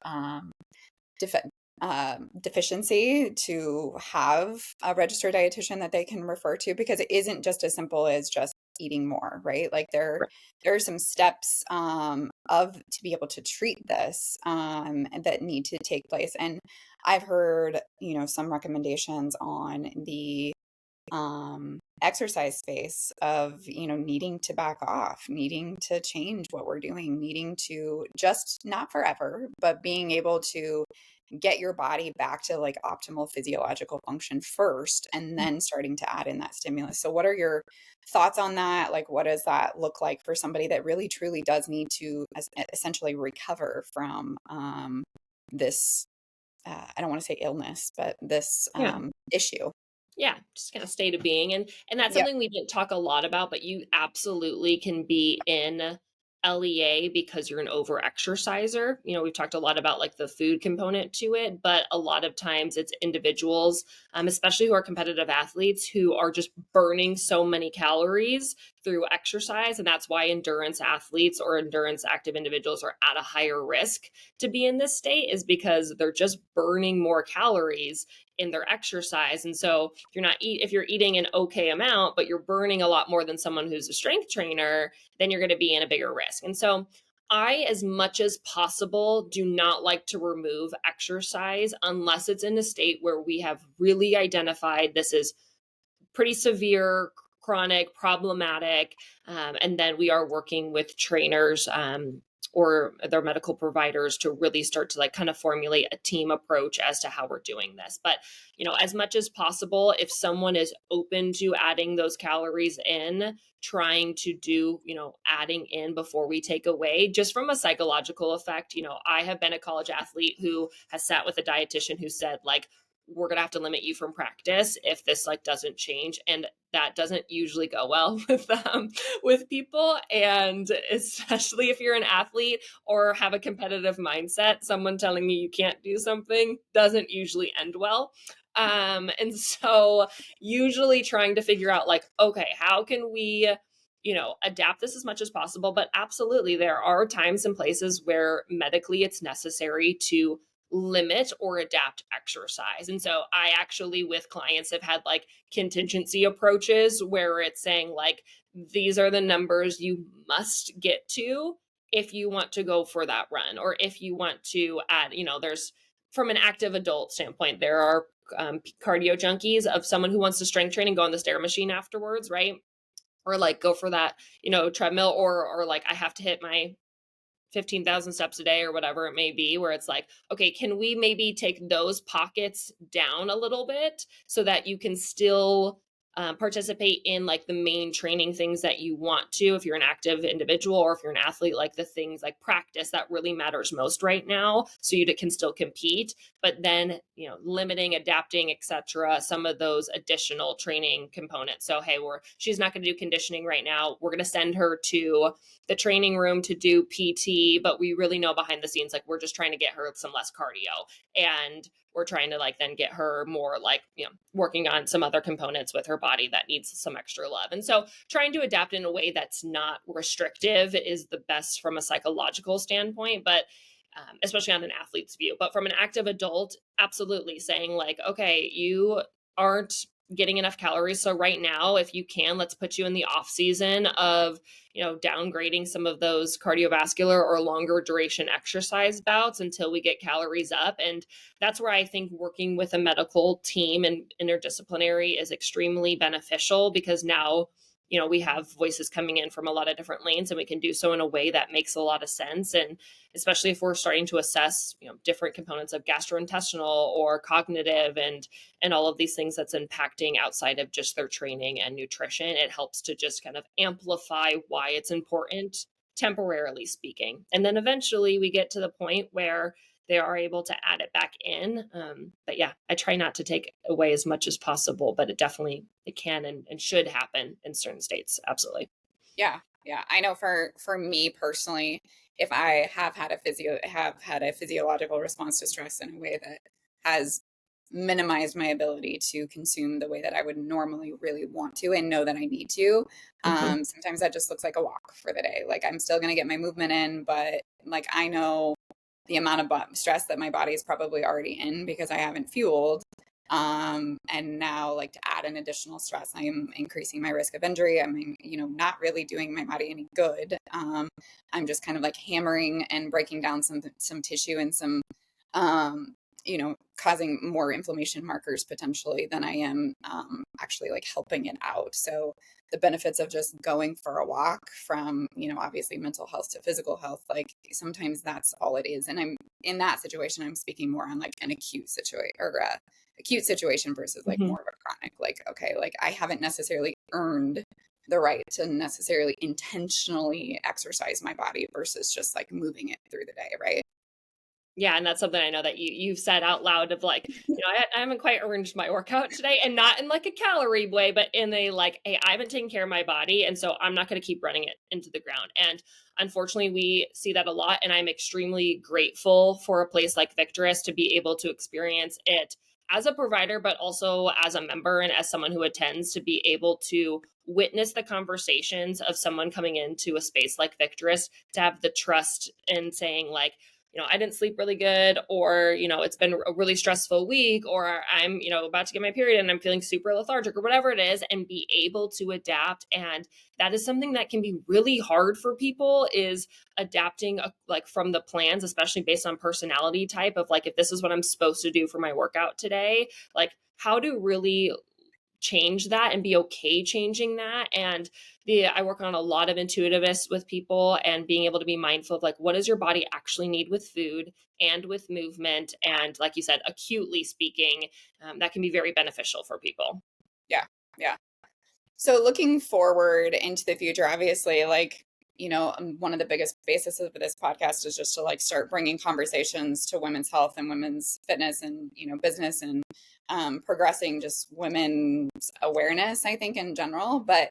deficiency, to have a registered dietitian that they can refer to, because it isn't just as simple as just eating more, right? Like, there are some steps to be able to treat this that need to take place. And I've heard some recommendations on the exercise space of needing to back off, needing to change what we're doing, needing to just, not forever, but being able to get your body back to like optimal physiological function first, and then starting to add in that stimulus. So what are your thoughts on that? Like, what does that look like for somebody that really truly does need to essentially recover from this I don't want to say illness, but this issue? Yeah, just kind of state of being. And that's Yep. something we didn't talk a lot about, but you absolutely can be in LEA because you're an over exerciser. We've talked a lot about like the food component to it, but a lot of times it's individuals, especially who are competitive athletes, who are just burning so many calories through exercise. And that's why endurance athletes or endurance active individuals are at a higher risk to be in this state, is because they're just burning more calories in their exercise. And so if you're eating an okay amount, but you're burning a lot more than someone who's a strength trainer, then you're going to be in a bigger risk. And so I, as much as possible, do not like to remove exercise unless it's in a state where we have really identified this is pretty severe, chronic, problematic, and then we are working with trainers or their medical providers to really start to like kind of formulate a team approach as to how we're doing this. But as much as possible, if someone is open to adding those calories in, trying to do adding in before we take away, just from a psychological effect. I have been a college athlete who has sat with a dietitian who said, like, we're going to have to limit you from practice if this like doesn't change. And that doesn't usually go well with people. And especially if you're an athlete or have a competitive mindset, someone telling you you can't do something doesn't usually end well. And so usually trying to figure out like, okay, how can we adapt this as much as possible? But absolutely, there are times and places where medically it's necessary to limit or adapt exercise. And so I actually, with clients, have had like contingency approaches where it's saying like, these are the numbers you must get to if you want to go for that run, or if you want to add, there's, from an active adult standpoint, there are cardio junkies of someone who wants to strength train and go on the stair machine afterwards, right? Or like go for that, treadmill, or like I have to hit my 15,000 steps a day or whatever it may be, where it's like, okay, can we maybe take those pockets down a little bit so that you can still participate in like the main training things that you want to, if you're an active individual or if you're an athlete, like the things like practice that really matters most right now, so you can still compete. But then, limiting, adapting, etc., some of those additional training components. So hey, she's not going to do conditioning right now, we're going to send her to the training room to do PT, but we really know behind the scenes, like, we're just trying to get her some less cardio, and we're trying to like then get her more like, working on some other components with her body that needs some extra love. And so trying to adapt in a way that's not restrictive is the best from a psychological standpoint, but especially on an athlete's view. But from an active adult, absolutely saying like, okay, you aren't getting enough calories. So right now, if you can, let's put you in the off season of, downgrading some of those cardiovascular or longer duration exercise bouts until we get calories up. And that's where I think working with a medical team and interdisciplinary is extremely beneficial, because now, we have voices coming in from a lot of different lanes, and we can do so in a way that makes a lot of sense. And especially if we're starting to assess, different components of gastrointestinal or cognitive and all of these things that's impacting outside of just their training and nutrition, it helps to just kind of amplify why it's important, temporarily speaking. And then eventually we get to the point where they are able to add it back in. But yeah, I try not to take away as much as possible, but it can and should happen in certain states. Absolutely. Yeah. Yeah. I know for me personally, if I have had a physiological response to stress in a way that has minimized my ability to consume the way that I would normally really want to and know that I need to. Mhm. Sometimes that just looks like a walk for the day. Like I'm still going to get my movement in, but like I know the amount of stress that my body is probably already in because I haven't fueled. And now like to add an additional stress, I am increasing my risk of injury. I'm, not really doing my body any good. I'm just kind of like hammering and breaking down some tissue and some, causing more inflammation markers potentially than I am actually like helping it out. So the benefits of just going for a walk from, obviously mental health to physical health, like sometimes that's all it is. And I'm in that situation, I'm speaking more on like an acute situation versus like Mhm. more of a chronic, like, okay, like I haven't necessarily earned the right to necessarily intentionally exercise my body versus just like moving it through the day. Right. Yeah, and that's something I know that you've said out loud of like, I haven't quite earned my workout today, and not in like a calorie way, but in a like, hey, I haven't taken care of my body, and so I'm not going to keep running it into the ground. And unfortunately, we see that a lot, and I'm extremely grateful for a place like Victris to be able to experience it as a provider, but also as a member and as someone who attends, to be able to witness the conversations of someone coming into a space like Victris, to have the trust in saying like, I didn't sleep really good, or, it's been a really stressful week, or I'm, about to get my period and I'm feeling super lethargic, or whatever it is, and be able to adapt. And that is something that can be really hard for people, is adapting like from the plans, especially based on personality type of like, if this is what I'm supposed to do for my workout today, like how to really change that and be okay changing that. And I work on a lot of intuitiveness with people, and being able to be mindful of like, what does your body actually need with food and with movement, and like you said, acutely speaking, that can be very beneficial for people. Yeah. Yeah. So looking forward into the future, obviously, like, one of the biggest bases of this podcast is just to like start bringing conversations to women's health and women's fitness and, business and progressing just women's awareness, I think, in general. But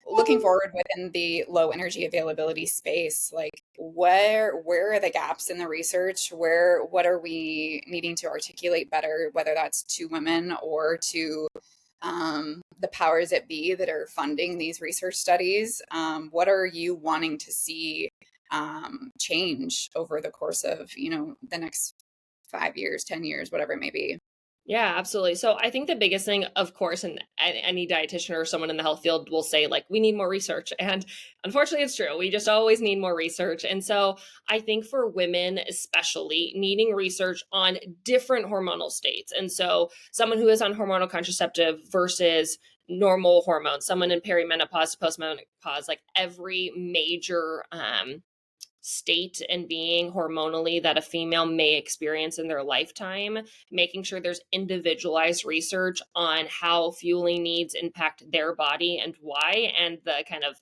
looking forward within the low energy availability space, like where are the gaps in the research? What are we needing to articulate better, whether that's to women or to the powers that be that are funding these research studies? What are you wanting to see change over the course of, the next 5 years, 10 years, whatever it may be? Yeah, absolutely. So I think the biggest thing, of course, and any dietitian or someone in the health field will say, like, we need more research. And unfortunately, it's true. We just always need more research. And so I think for women, especially, needing research on different hormonal states. And so someone who is on hormonal contraceptive versus normal hormones, someone in perimenopause, postmenopause, like every major state and being hormonally that a female may experience in their lifetime, making sure there's individualized research on how fueling needs impact their body and why, and the kind of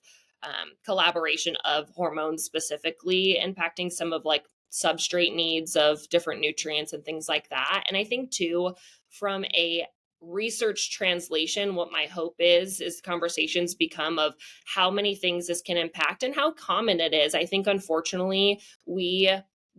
collaboration of hormones specifically impacting some of like substrate needs of different nutrients and things like that. And I think too, from a research translation, what my hope is conversations become of how many things this can impact and how common it is. I think unfortunately we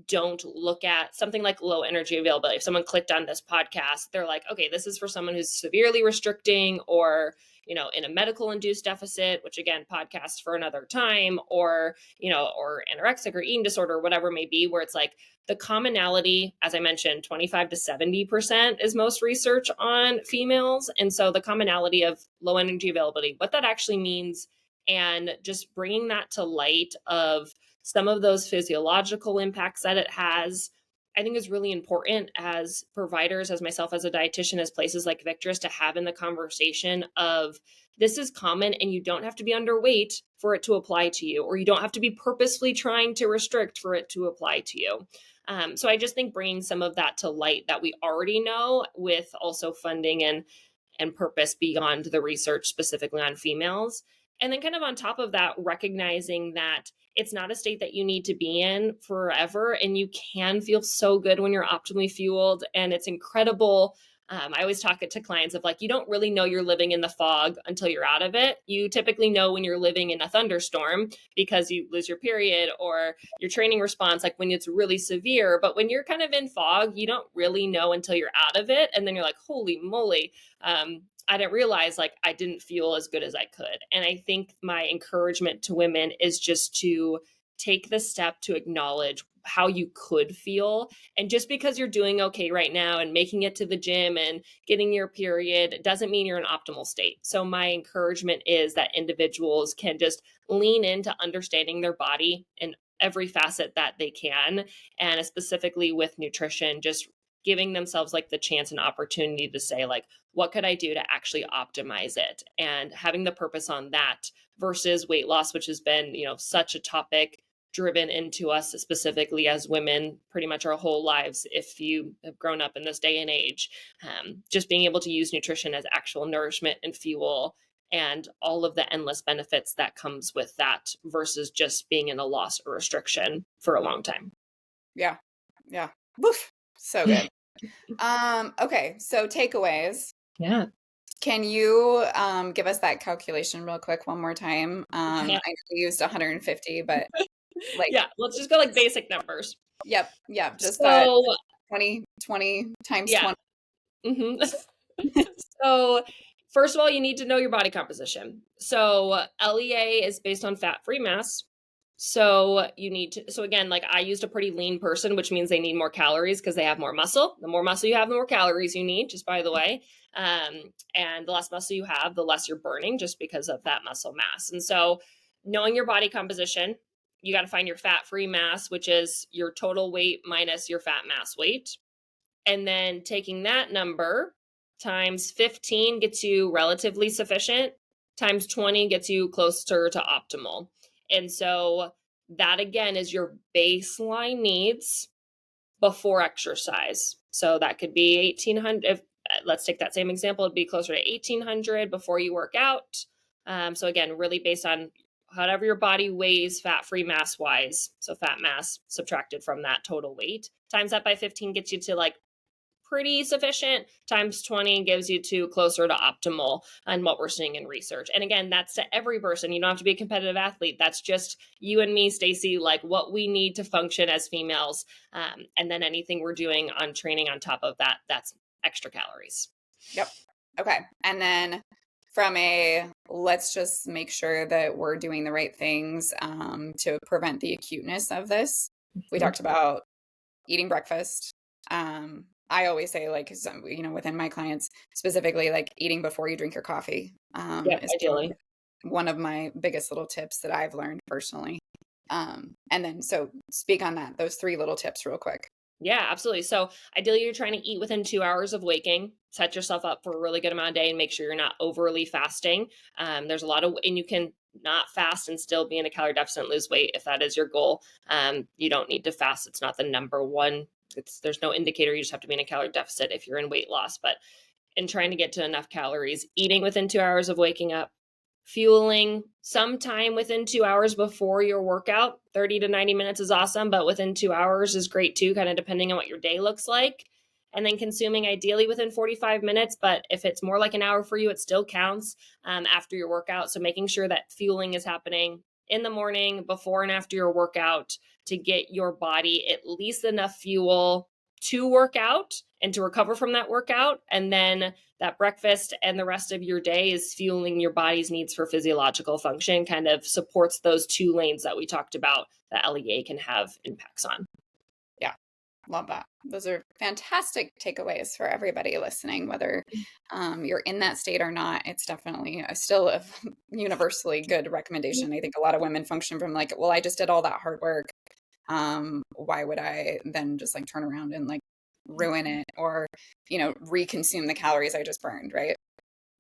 don't look at something like low energy availability. If someone clicked on this podcast, they're like, okay, this is for someone who's severely restricting or, in a medical induced deficit, which again, podcast for another time, or, or anorexic or eating disorder, whatever it may be, where it's like the commonality, as I mentioned, 25 to 70% is most research on females. And so the commonality of low energy availability, what that actually means, and just bringing that to light of some of those physiological impacts that it has, I think is really important as providers, as myself as a dietitian, as places like Victris, to have in the conversation of this is common and you don't have to be underweight for it to apply to you, or you don't have to be purposefully trying to restrict for it to apply to you. So I just think bringing some of that to light that we already know, with also funding and purpose beyond the research specifically on females. And then kind of on top of that, recognizing that it's not a state that you need to be in forever. And you can feel so good when you're optimally fueled. And it's incredible. I always talk it to clients of like, you don't really know you're living in the fog until you're out of it. You typically know when you're living in a thunderstorm because you lose your period or your training response, like when it's really severe. But when you're kind of in fog, you don't really know until you're out of it. And then you're like, holy moly. I didn't realize like I didn't feel as good as I could. And I think my encouragement to women is just to take the step to acknowledge how you could feel. And just because you're doing okay right now and making it to the gym and getting your period doesn't mean you're in optimal state. So my encouragement is that individuals can just lean into understanding their body in every facet that they can. And specifically with nutrition, just giving themselves like the chance and opportunity to say like, what could I do to actually optimize it, and having the purpose on that versus weight loss, which has been, such a topic driven into us specifically as women pretty much our whole lives. If you have grown up in this day and age, just being able to use nutrition as actual nourishment and fuel and all of the endless benefits that comes with that versus just being in a loss or restriction for a long time. Yeah. Yeah. Woof. So good. Okay, so takeaways. Yeah. Can you give us that calculation real quick one more time? I know we used 150, but like yeah, let's just go like basic numbers. Yep, just so 20 times yeah. 20. So first of all, you need to know your body composition. So LEA is based on fat-free mass. So so again, like I used a pretty lean person, which means they need more calories because they have more muscle. The more muscle you have, the more calories you need, just by the way. And the less muscle you have, the less you're burning just because of that muscle mass. And so knowing your body composition, you got to find your fat-free mass, which is your total weight minus your fat mass weight. And then taking that number times 15 gets you relatively sufficient, times 20 gets you closer to optimal. And so that again is your baseline needs before exercise. So that could be 1800. If, let's take that same example, it'd be closer to 1800 before you work out. So again, really based on whatever your body weighs fat-free mass wise. So fat mass subtracted from that total weight, times that by 15 gets you to like pretty sufficient, times 20 gives you to closer to optimal on what we're seeing in research. And again, that's to every person. You don't have to be a competitive athlete. That's just you and me, Stacy, like what we need to function as females. And then anything we're doing on training on top of that, that's extra calories. Yep. Okay. And then from let's just make sure that we're doing the right things to prevent the acuteness of this. We talked about eating breakfast. I always say like, within my clients specifically, like eating before you drink your coffee is ideally one of my biggest little tips that I've learned personally. And then, so speak on that, those 3 little tips real quick. Yeah, absolutely. So ideally you're trying to eat within 2 hours of waking, set yourself up for a really good amount of day and make sure you're not overly fasting. There's a lot of, and you can not fast and still be in a calorie deficit and lose weight if that is your goal. You don't need to fast. It's not the number one. There's no indicator. You just have to be in a calorie deficit if you're in weight loss. But in trying to get to enough calories, eating within 2 hours of waking up, fueling sometime within 2 hours before your workout. 30 to 90 minutes is awesome, but within 2 hours is great too, kind of depending on what your day looks like. And then consuming ideally within 45 minutes, but if it's more like an hour for you, it still counts after your workout. So making sure that fueling is happening in the morning, before and after your workout, to get your body at least enough fuel to work out and to recover from that workout. And then that breakfast and the rest of your day is fueling your body's needs for physiological function, kind of supports those two lanes that we talked about that LEA can have impacts on. Yeah, love that. Those are fantastic takeaways for everybody listening, whether you're in that state or not. It's definitely still a universally good recommendation. I think a lot of women function from like, well, I just did all that hard work. Why would I then just like turn around and like ruin it or, reconsume the calories I just burned, right?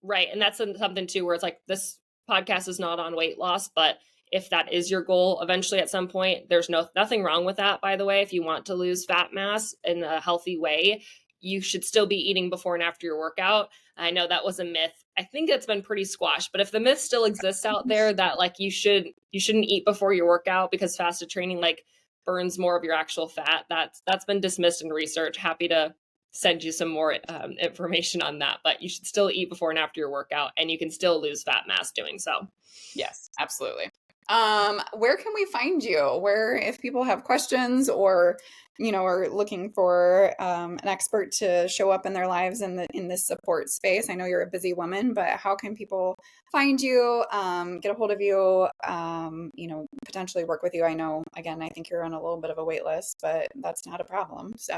Right. And that's something too, where it's like, this podcast is not on weight loss, but if that is your goal eventually at some point, there's nothing wrong with that, by the way. If you want to lose fat mass in a healthy way, you should still be eating before and after your workout. I know that was a myth. I think it's been pretty squashed, but if the myth still exists out there that like you shouldn't eat before your workout because fasted training like burns more of your actual fat, that's been dismissed in research. Happy to send you some more information on that, but you should still eat before and after your workout, and you can still lose fat mass doing so. Yes, absolutely. Where can we find you? Where, if people have questions or, are looking for an expert to show up in their lives in this support space? I know you're a busy woman, but how can people find you, get a hold of you, potentially work with you? I know, again, I think you're on a little bit of a wait list, but that's not a problem. So,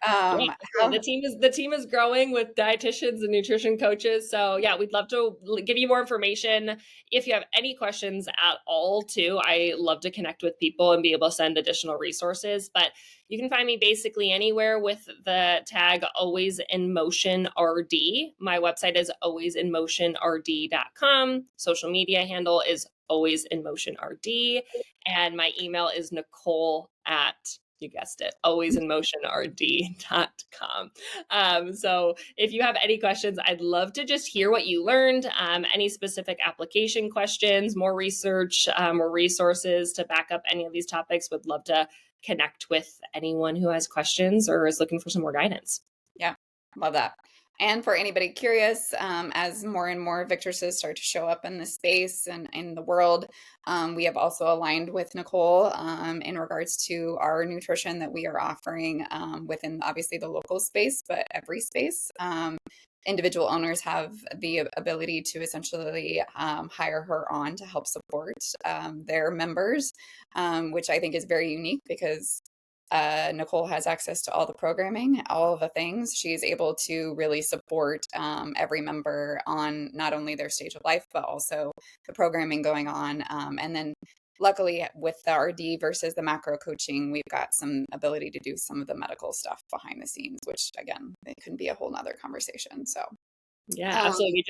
Yeah, the team is growing with dietitians and nutrition coaches. So yeah, we'd love to give you more information. If you have any questions at all too, I love to connect with people and be able to send additional resources. But you can find me basically anywhere with the tag Always in Motion RD. My website is alwaysinmotionrd.com. Social media handle is Always in Motion RD. And my email is Nicole at, you guessed it, alwaysinmotionrd.com. So if you have any questions, I'd love to just hear what you learned, any specific application questions, more research, or resources to back up any of these topics. Would love to connect with anyone who has questions or is looking for some more guidance. Yeah, love that. And for anybody curious, as more and more Victrises start to show up in the space and in the world, we have also aligned with Nicole in regards to our nutrition that we are offering within obviously the local space, but every space. Individual owners have the ability to essentially hire her on to help support their members, which I think is very unique because Nicole has access to all the programming, all the things. She's able to really support every member on not only their stage of life, but also the programming going on. And then luckily with the RD versus the macro coaching, we've got some ability to do some of the medical stuff behind the scenes, which again, it can be a whole nother conversation. So yeah, absolutely.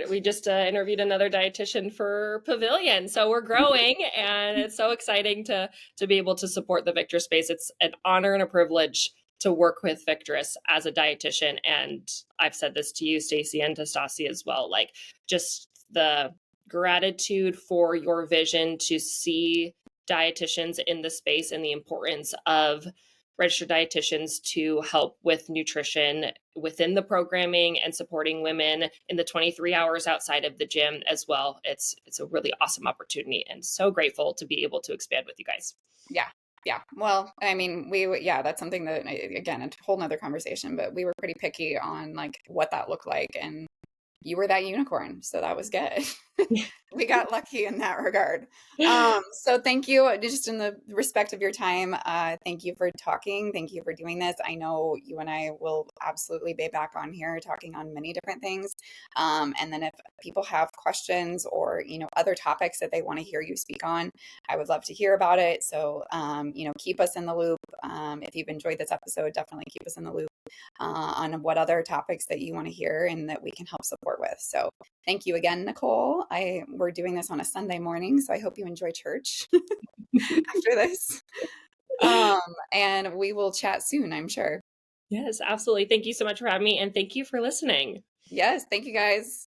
We just interviewed another dietitian for Pavilion. So we're growing and it's so exciting to be able to support the Victris space. It's an honor and a privilege to work with Victris as a dietitian. And I've said this to you, Stacey, and to Stassi as well, like just the gratitude for your vision to see dietitians in the space and the importance of registered dietitians to help with nutrition within the programming and supporting women in the 23 hours outside of the gym as well. It's a really awesome opportunity and so grateful to be able to expand with you guys. Yeah. Yeah. Well, I mean, that's something that, again, a whole nother conversation, but we were pretty picky on like what that looked like. And you were that unicorn. So that was good. We got lucky in that regard. So thank you, just in the respect of your time. Thank you for talking. Thank you for doing this. I know you and I will absolutely be back on here talking on many different things. And then if people have questions or, other topics that they want to hear you speak on, I would love to hear about it. So, keep us in the loop. If you've enjoyed this episode, definitely keep us in the loop on what other topics that you want to hear and that we can help support with. So thank you again, Nicole. We're doing this on a Sunday morning, so I hope you enjoy church after this. And we will chat soon, I'm sure. Yes, absolutely. Thank you so much for having me, and thank you for listening. Yes, thank you guys.